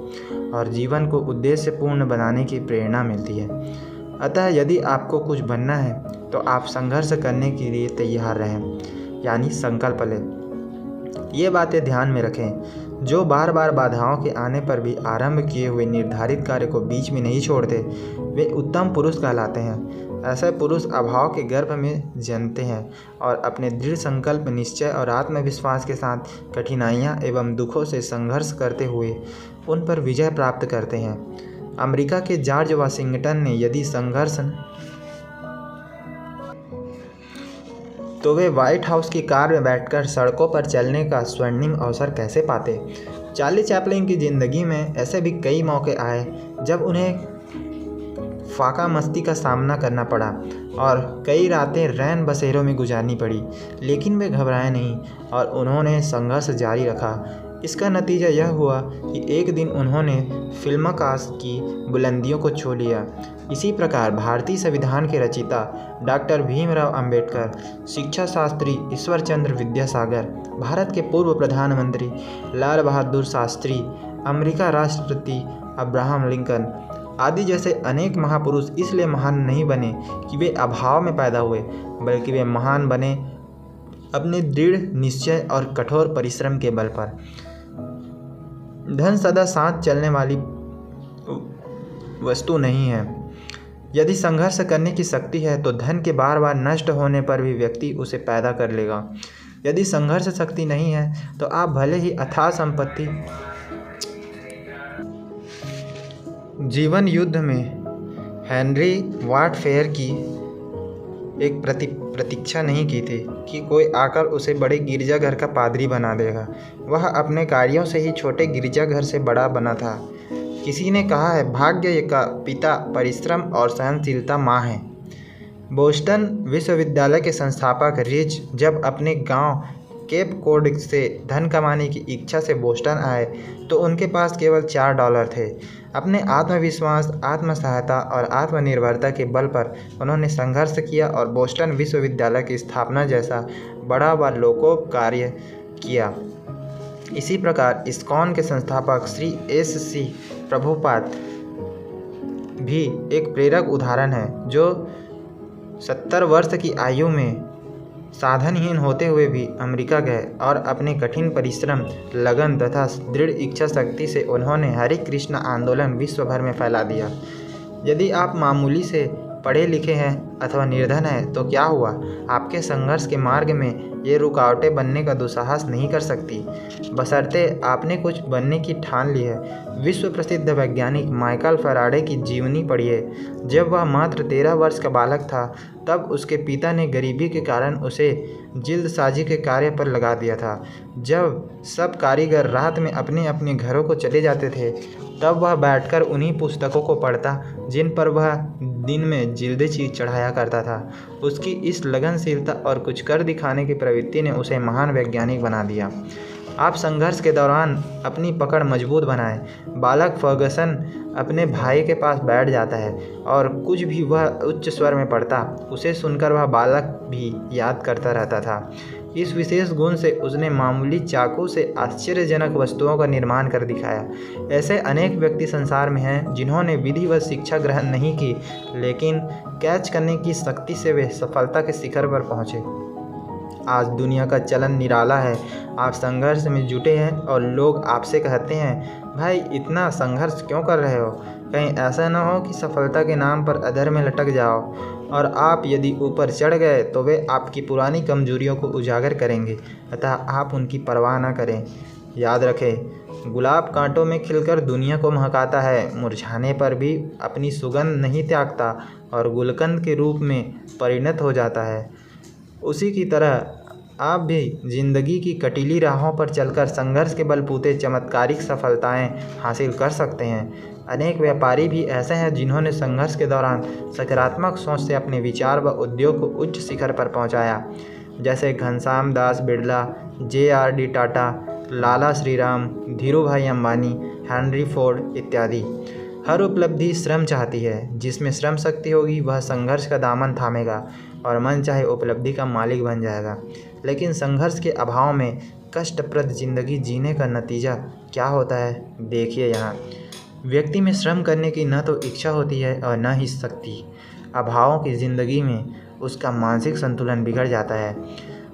और जीवन को उद्देश्यपूर्ण बनाने की प्रेरणा मिलती है। अतः यदि आपको कुछ बनना है तो आप संघर्ष करने के लिए तैयार रहें, यानी संकल्प लें। ये बातें ध्यान में रखें। जो बार बार बाधाओं के आने पर भी आरंभ किए हुए निर्धारित कार्य को बीच में नहीं छोड़ते, वे उत्तम पुरुष कहलाते हैं। ऐसे पुरुष अभाव के गर्भ में जन्मते हैं और अपने दृढ़ संकल्प, निश्चय और आत्मविश्वास के साथ कठिनाइयाँ एवं दुखों से संघर्ष करते हुए उन पर विजय प्राप्त करते हैं। अमेरिका के जॉर्ज वाशिंगटन ने यदि संघर्ष तो वे व्हाइट हाउस की कार में बैठकर सड़कों पर चलने का स्वर्णिम अवसर कैसे पाते। चार्ली चैपलिन की ज़िंदगी में ऐसे भी कई मौके आए जब उन्हें फाका मस्ती का सामना करना पड़ा और कई रातें रैन बसेरों में गुजारनी पड़ी, लेकिन वे घबराए नहीं और उन्होंने संघर्ष जारी रखा। इसका नतीजा यह हुआ कि एक दिन उन्होंने फिल्माकाश की बुलंदियों को छू लिया। इसी प्रकार भारतीय संविधान के रचयिता डॉक्टर भीमराव अंबेडकर, शिक्षा शास्त्री ईश्वर चंद्र विद्यासागर, भारत के पूर्व प्रधानमंत्री लाल बहादुर शास्त्री, अमेरिका राष्ट्रपति अब्राहम लिंकन आदि जैसे अनेक महापुरुष इसलिए महान नहीं बने कि वे अभाव में पैदा हुए, बल्कि वे महान बने अपने दृढ़ निश्चय और कठोर परिश्रम के बल पर। धन सदा साथ चलने वाली वस्तु नहीं है। यदि संघर्ष करने की शक्ति है तो धन के बार बार नष्ट होने पर भी व्यक्ति उसे पैदा कर लेगा। यदि संघर्ष शक्ति नहीं है तो आप भले ही अथाह संपत्ति जीवन युद्ध में हेनरी वाटफेयर की एक प्रतीक्षा नहीं की थी कि कोई आकर उसे बड़े गिरजाघर का पादरी बना देगा। वह अपने कार्यों से ही छोटे गिरजाघर से बड़ा बना था। किसी ने कहा है, भाग्य का पिता परिश्रम और सहनशीलता माँ है। बोस्टन विश्वविद्यालय के संस्थापक रिच जब अपने गांव केप कोड से धन कमाने की इच्छा से बोस्टन आए तो उनके पास केवल $4 थे। अपने आत्मविश्वास, आत्मसहायता और आत्मनिर्भरता के बल पर उन्होंने संघर्ष किया और बोस्टन विश्वविद्यालय की स्थापना जैसा बड़ा व लोकोपकार्य किया। इसी प्रकार इस्कॉन के संस्थापक श्री S.C. प्रभुपाद भी एक प्रेरक उदाहरण है, जो 70 वर्ष की आयु में साधनहीन होते हुए भी अमेरिका गए और अपने कठिन परिश्रम, लगन तथा दृढ़ इच्छा शक्ति से उन्होंने हरे कृष्ण आंदोलन विश्व भर में फैला दिया। यदि आप मामूली से पढ़े लिखे हैं अथवा निर्धन हैं तो क्या हुआ, आपके संघर्ष के मार्ग में ये रुकावटें बनने का दुस्साहस नहीं कर सकती, बशर्ते आपने कुछ बनने की ठान ली है। विश्व प्रसिद्ध वैज्ञानिक माइकल फैराडे की जीवनी पढ़िए। जब वह मात्र 13 वर्ष का बालक था तब उसके पिता ने गरीबी के कारण उसे जिल्दसाजी के कार्य पर लगा दिया था। जब सब कारीगर रात में अपने अपने घरों को चले जाते थे तब वह बैठकर उन्हीं पुस्तकों को पढ़ता जिन पर वह दिन में जिल्दें चढ़ाया करता था। उसकी इस लगनशीलता और कुछ कर दिखाने की प्रवृत्ति ने उसे महान वैज्ञानिक बना दिया। आप संघर्ष के दौरान अपनी पकड़ मजबूत बनाएं। बालक फर्गसन अपने भाई के पास बैठ जाता है और कुछ भी वह उच्च स्वर में पढ़ता, उसे सुनकर वह बालक भी याद करता रहता था। इस विशेष गुण से उसने मामूली चाकू से आश्चर्यजनक वस्तुओं का निर्माण कर दिखाया। ऐसे अनेक व्यक्ति संसार में हैं जिन्होंने विधिवत शिक्षा ग्रहण नहीं की, लेकिन कैच करने की शक्ति से वे सफलता के शिखर पर पहुँचे। आज दुनिया का चलन निराला है। आप संघर्ष में जुटे हैं और लोग आपसे कहते हैं, भाई इतना संघर्ष क्यों कर रहे हो? कहीं ऐसा न हो कि सफलता के नाम पर अधर में लटक जाओ। और आप यदि ऊपर चढ़ गए तो वे आपकी पुरानी कमजोरियों को उजागर करेंगे, अतः आप उनकी परवाह न करें। याद रखें, गुलाब कांटों में खिलकर दुनिया को महकाता है, मुरझाने पर भी अपनी सुगंध नहीं त्यागता और गुलकंद के रूप में परिणत हो जाता है। उसी की तरह आप भी जिंदगी की कटीली राहों पर चलकर संघर्ष के बलबूते चमत्कारिक सफलताएं हासिल कर सकते हैं। अनेक व्यापारी भी ऐसे हैं जिन्होंने संघर्ष के दौरान सकारात्मक सोच से अपने विचार व उद्योग को उच्च शिखर पर पहुंचाया, जैसे घनश्याम दास बिड़ला, J.R.D. टाटा, लाला श्रीराम, धीरूभाई अंबानी, हेनरी फोर्ड इत्यादि। हर उपलब्धि श्रम चाहती है। जिसमें श्रम शक्ति होगी वह संघर्ष का दामन थामेगा और मन चाहे उपलब्धि का मालिक बन जाएगा। लेकिन संघर्ष के अभाव में कष्टप्रद जिंदगी जीने का नतीजा क्या होता है, देखिए यहाँ। व्यक्ति में श्रम करने की न तो इच्छा होती है और न ही शक्ति। अभावों की ज़िंदगी में उसका मानसिक संतुलन बिगड़ जाता है।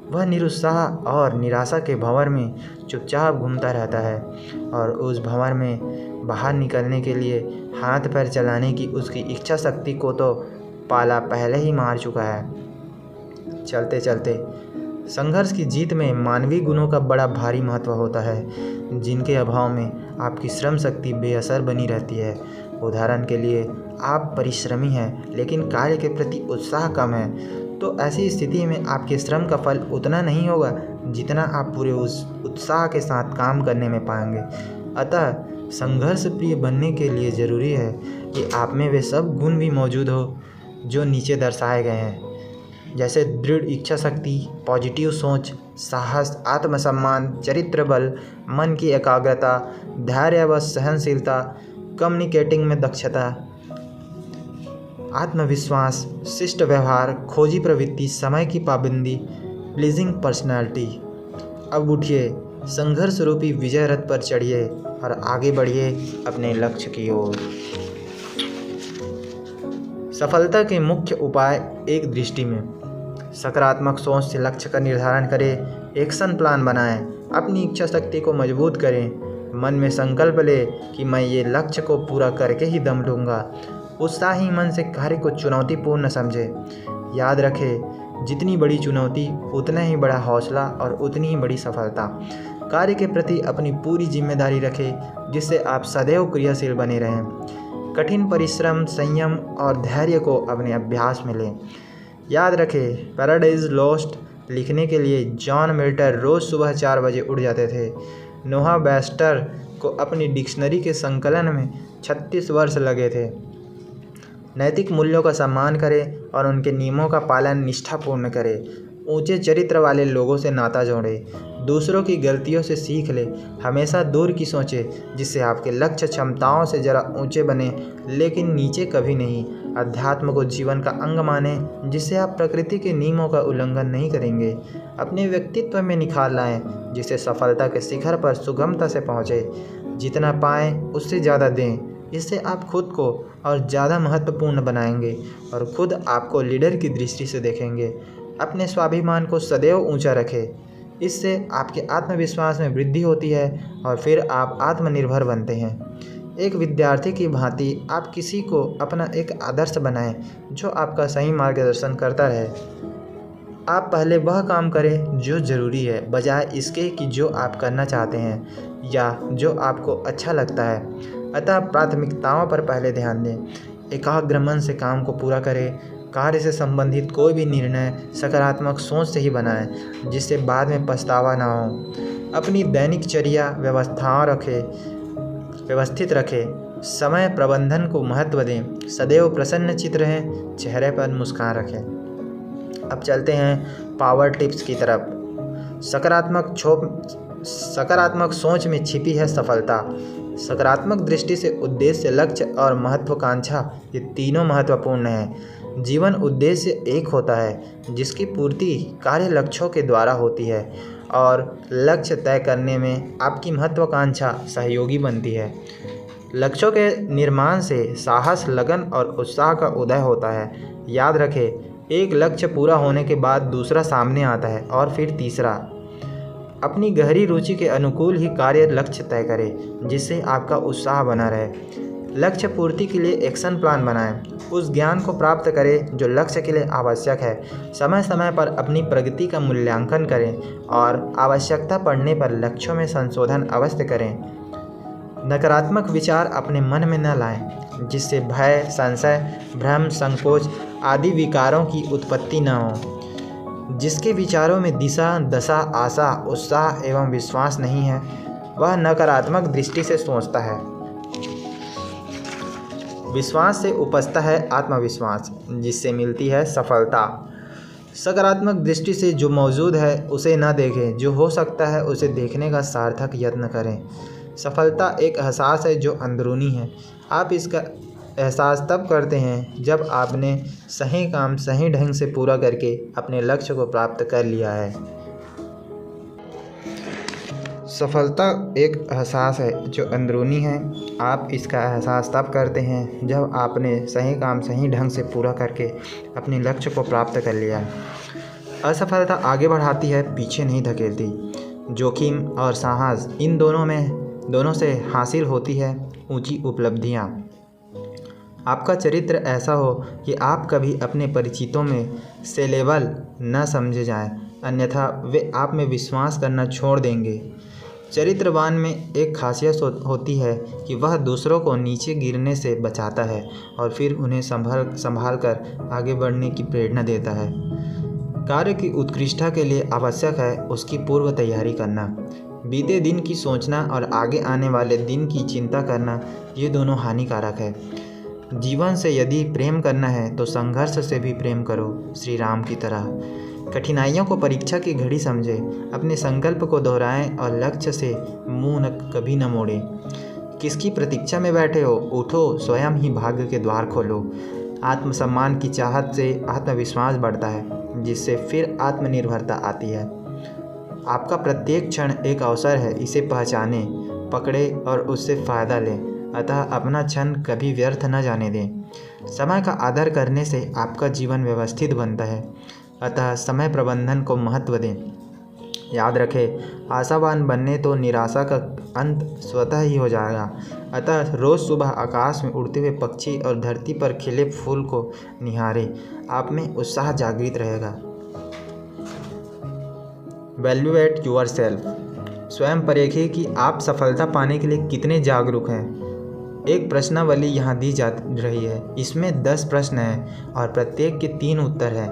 वह निरुत्साह और निराशा के भंवर में चुपचाप घूमता रहता है और उस भंवर में बाहर निकलने के लिए हाथ पैर चलाने की उसकी इच्छा शक्ति को तो पाला पहले ही मार चुका है। चलते चलते संघर्ष की जीत में मानवीय गुणों का बड़ा भारी महत्व होता है, जिनके अभाव में आपकी श्रम शक्ति बेअसर बनी रहती है। उदाहरण के लिए, आप परिश्रमी हैं लेकिन कार्य के प्रति उत्साह कम है, तो ऐसी स्थिति में आपके श्रम का फल उतना नहीं होगा जितना आप पूरे उस उत्साह के साथ काम करने में पाएंगे। अतः संघर्ष प्रिय बनने के लिए ज़रूरी है कि आप में वे सब गुण भी मौजूद हो जो नीचे दर्शाए गए हैं। जैसे दृढ़ इच्छा शक्ति, पॉजिटिव सोच, साहस, आत्मसम्मान, चरित्र बल, मन की एकाग्रता, धैर्य व सहनशीलता, कम्युनिकेटिंग में दक्षता, आत्मविश्वास, शिष्ट व्यवहार, खोजी प्रवृत्ति, समय की पाबंदी, प्लीजिंग पर्सनालिटी। अब उठिए, संघर्ष रूपी विजय रथ पर चढ़िए और आगे बढ़िए अपने लक्ष्य की ओर। सफलता के मुख्य उपाय एक दृष्टि में सकारात्मक सोच से लक्ष्य का निर्धारण करें, एक्शन प्लान बनाएं, अपनी इच्छा शक्ति को मजबूत करें, मन में संकल्प ले कि मैं ये लक्ष्य को पूरा करके ही दम लूँगा। उत्साही मन से कार्य को चुनौतीपूर्ण समझें। याद रखें, जितनी बड़ी चुनौती उतना ही बड़ा हौसला और उतनी ही बड़ी सफलता। कार्य के प्रति अपनी पूरी जिम्मेदारी रखें, जिससे आप सदैव क्रियाशील बने रहें। कठिन परिश्रम, संयम और धैर्य को अपने अभ्यास में लें। याद रखें, पैराडाइज लॉस्ट लिखने के लिए जॉन मिल्टर रोज़ सुबह 4 बजे उठ जाते थे। नोहा बैस्टर को अपनी डिक्शनरी के संकलन में 36 वर्ष लगे थे। नैतिक मूल्यों का सम्मान करें और उनके नियमों का पालन निष्ठापूर्ण करें। ऊंचे चरित्र वाले लोगों से नाता जोड़ें। दूसरों की गलतियों से सीख लें। हमेशा दूर की सोचें, जिससे आपके लक्ष्य क्षमताओं से ज़रा ऊंचे बने, लेकिन नीचे कभी नहीं। अध्यात्म को जीवन का अंग माने, जिससे आप प्रकृति के नियमों का उल्लंघन नहीं करेंगे। अपने व्यक्तित्व में निखार लाएं, जिससे सफलता के शिखर पर सुगमता से पहुँचें। जितना पाएं उससे ज़्यादा दें। इससे आप खुद को और ज़्यादा महत्वपूर्ण बनाएंगे और खुद आपको लीडर की दृष्टि से देखेंगे। अपने स्वाभिमान को सदैव ऊंचा रखें। इससे आपके आत्मविश्वास में वृद्धि होती है और फिर आप आत्मनिर्भर बनते हैं। एक विद्यार्थी की भांति आप किसी को अपना एक आदर्श बनाएं, जो आपका सही मार्गदर्शन करता रहे। आप पहले वह काम करें जो ज़रूरी है, बजाय इसके कि जो आप करना चाहते हैं या जो आपको अच्छा लगता है। अतः प्राथमिकताओं पर पहले ध्यान दें। एकाग्र मन से काम को पूरा करें। कार्य से संबंधित कोई भी निर्णय सकारात्मक सोच से ही बनाएं, जिससे बाद में पछतावा ना हो। अपनी दैनिकचर्या व्यवस्थित रखें। समय प्रबंधन को महत्व दें। सदैव प्रसन्नचित्त रहें, चेहरे पर मुस्कान रखें। अब चलते हैं पावर टिप्स की तरफ। सकारात्मक सोच में छिपी है सफलता। सकारात्मक दृष्टि से उद्देश्य, लक्ष्य और महत्वाकांक्षा, ये तीनों महत्वपूर्ण हैं। जीवन उद्देश्य एक होता है, जिसकी पूर्ति कार्य लक्ष्यों के द्वारा होती है और लक्ष्य तय करने में आपकी महत्वाकांक्षा सहयोगी बनती है। लक्ष्यों के निर्माण से साहस, लगन और उत्साह का उदय होता है। याद रखें, एक लक्ष्य पूरा होने के बाद दूसरा सामने आता है और फिर तीसरा। अपनी गहरी रुचि के अनुकूल ही कार्य लक्ष्य तय करें, जिससे आपका उत्साह बना रहे। लक्ष्य पूर्ति के लिए एक्शन प्लान बनाएं। उस ज्ञान को प्राप्त करें जो लक्ष्य के लिए आवश्यक है। समय समय पर अपनी प्रगति का मूल्यांकन करें और आवश्यकता पड़ने पर लक्ष्यों में संशोधन अवश्य करें। नकारात्मक विचार अपने मन में न लाएं, जिससे भय, संशय, भ्रम, संकोच आदि विकारों की उत्पत्ति न हो। जिसके विचारों में दिशा, दशा, आशा, उत्साह एवं विश्वास नहीं है, वह नकारात्मक दृष्टि से सोचता है। विश्वास से उपजता है आत्मविश्वास, जिससे मिलती है सफलता। सकारात्मक दृष्टि से जो मौजूद है उसे न देखें, जो हो सकता है उसे देखने का सार्थक यत्न करें। सफलता एक एहसास है जो अंदरूनी है। आप इसका एहसास तब करते हैं जब आपने सही काम सही ढंग से पूरा करके अपने लक्ष्य को प्राप्त कर लिया है। सफलता एक एहसास है जो अंदरूनी है। आप इसका एहसास तब करते हैं जब आपने सही काम सही ढंग से पूरा करके अपने लक्ष्य को प्राप्त कर लिया है। असफलता आगे बढ़ाती है, पीछे नहीं धकेलती। जोखिम और साहस, इन दोनों से हासिल होती है ऊंची उपलब्धियां। आपका चरित्र ऐसा हो कि आप कभी अपने परिचितों में सेलेबल न समझे जाएं, अन्यथा वे आप में विश्वास करना छोड़ देंगे। चरित्रवान में एक खासियत होती है कि वह दूसरों को नीचे गिरने से बचाता है और फिर उन्हें संभाल कर आगे बढ़ने की प्रेरणा देता है। कार्य की उत्कृष्टता के लिए आवश्यक है उसकी पूर्व तैयारी करना। बीते दिन की सोचना और आगे आने वाले दिन की चिंता करना, ये दोनों हानिकारक है। जीवन से यदि प्रेम करना है तो संघर्ष से भी प्रेम करो, श्री राम की तरह। कठिनाइयों को परीक्षा की घड़ी समझे, अपने संकल्प को दोहराएं और लक्ष्य से मुंह कभी न मोड़ें। किसकी प्रतीक्षा में बैठे हो, उठो, स्वयं ही भाग्य के द्वार खोलो। आत्मसम्मान की चाहत से आत्मविश्वास बढ़ता है, जिससे फिर आत्मनिर्भरता आती है। आपका प्रत्येक क्षण एक अवसर है, इसे पहचाने, पकड़े और उससे फ़ायदा लें। अतः अपना क्षण कभी व्यर्थ न जाने दें। समय का आदर करने से आपका जीवन व्यवस्थित बनता है, अतः समय प्रबंधन को महत्व दें। याद रखें, आशावान बनने तो निराशा का अंत स्वतः ही हो जाएगा। अतः रोज़ सुबह आकाश में उड़ते हुए पक्षी और धरती पर खिले फूल को निहारें, आप में उत्साह जागृत रहेगा। वैल्यूएट योरसेल्फ, स्वयं परखें कि आप सफलता पाने के लिए कितने जागरूक हैं। एक प्रश्नावली यहाँ दी जा रही है, इसमें 10 प्रश्न हैं और प्रत्येक के 3 उत्तर हैं।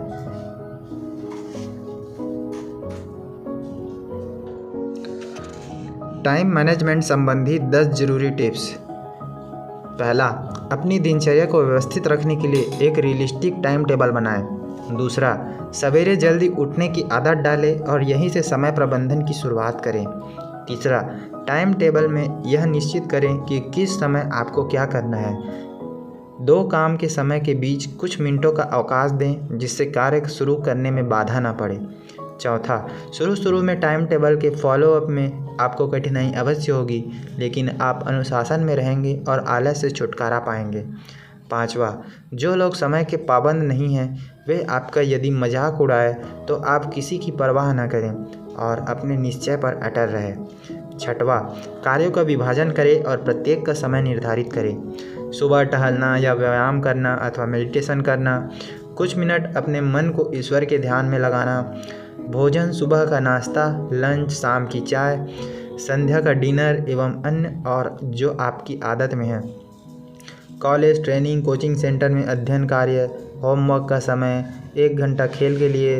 टाइम मैनेजमेंट संबंधी 10 जरूरी टिप्स। पहला, अपनी दिनचर्या को व्यवस्थित रखने के लिए एक रियलिस्टिक टाइम टेबल बनाएं। दूसरा, सवेरे जल्दी उठने की आदत डालें और यहीं से समय प्रबंधन की शुरुआत करें। तीसरा, टाइम टेबल में यह निश्चित करें कि किस समय आपको क्या करना है। 2 काम के समय के बीच कुछ मिनटों का अवकाश दें, जिससे कार्य शुरू करने में बाधा ना पड़े। चौथा, शुरू में टाइम टेबल के फॉलोअप में आपको कठिनाई अवश्य होगी, लेकिन आप अनुशासन में रहेंगे और आलस से छुटकारा पाएंगे। पाँचवा, जो लोग समय के पाबंद नहीं हैं, वे आपका यदि मजाक उड़ाए तो आप किसी की परवाह न करें और अपने निश्चय पर अटल रहें। छठवां, कार्यों का विभाजन करें और प्रत्येक का समय निर्धारित करें। सुबह टहलना या व्यायाम करना अथवा मेडिटेशन करना, कुछ मिनट अपने मन को ईश्वर के ध्यान में लगाना, भोजन, सुबह का नाश्ता, लंच, शाम की चाय, संध्या का डिनर एवं अन्य और जो आपकी आदत में है। कॉलेज, ट्रेनिंग, कोचिंग सेंटर में अध्ययन कार्य, होमवर्क का समय, 1 घंटा खेल के लिए,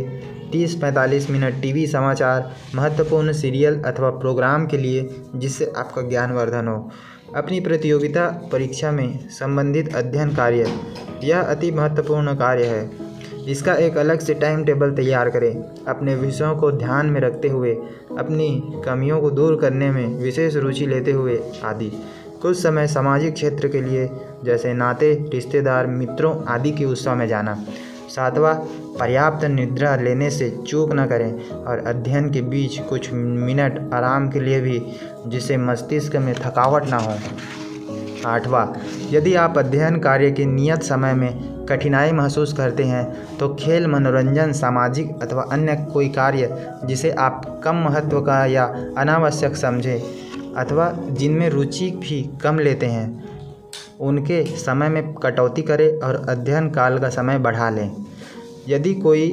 30-45 मिनट टीवी समाचार, महत्वपूर्ण सीरियल अथवा प्रोग्राम के लिए जिससे आपका ज्ञानवर्धन हो। अपनी प्रतियोगिता परीक्षा में संबंधित अध्ययन कार्य, यह अति महत्वपूर्ण कार्य है। इसका एक अलग से टाइम टेबल तैयार करें। अपने विषयों को ध्यान में रखते हुए, अपनी कमियों को दूर करने में विशेष रुचि लेते हुए आदि। कुछ समय सामाजिक क्षेत्र के लिए, जैसे नाते, रिश्तेदार, मित्रों आदि के उत्सव में जाना। 7वां, पर्याप्त निद्रा लेने से चूक न करें और अध्ययन के बीच कुछ मिनट आराम के लिए भी, जिससे मस्तिष्क में थकावट ना हो। 8वां, यदि आप अध्ययन कार्य के नियत समय में कठिनाई महसूस करते हैं तो खेल, मनोरंजन, सामाजिक अथवा अन्य कोई कार्य जिसे आप कम महत्व का या अनावश्यक समझें अथवा जिनमें रुचि भी कम लेते हैं, उनके समय में कटौती करें और अध्ययन काल का समय बढ़ा लें। यदि कोई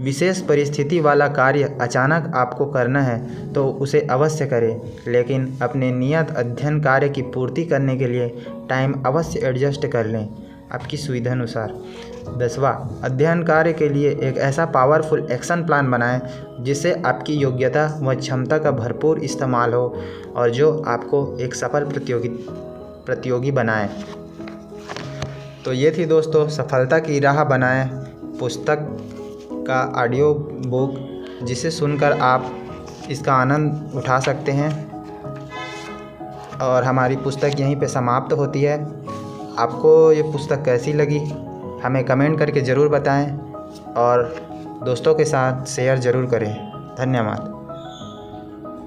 विशेष परिस्थिति वाला कार्य अचानक आपको करना है तो उसे अवश्य करें, लेकिन अपने नियत अध्ययन कार्य की पूर्ति करने के लिए टाइम अवश्य एडजस्ट कर लें, आपकी सुविधा अनुसार। 10वां, अध्ययन कार्य के लिए एक ऐसा पावरफुल एक्शन प्लान बनाएं जिससे आपकी योग्यता व क्षमता का भरपूर इस्तेमाल हो और जो आपको एक सफल प्रतियोगी बनाए। तो ये थी दोस्तों सफलता की राह बनाएं पुस्तक का ऑडियो बुक, जिसे सुनकर आप इसका आनंद उठा सकते हैं। और हमारी पुस्तक यहीं पे समाप्त होती है। आपको ये पुस्तक कैसी लगी हमें कमेंट करके ज़रूर बताएं और दोस्तों के साथ शेयर ज़रूर करें। धन्यवाद।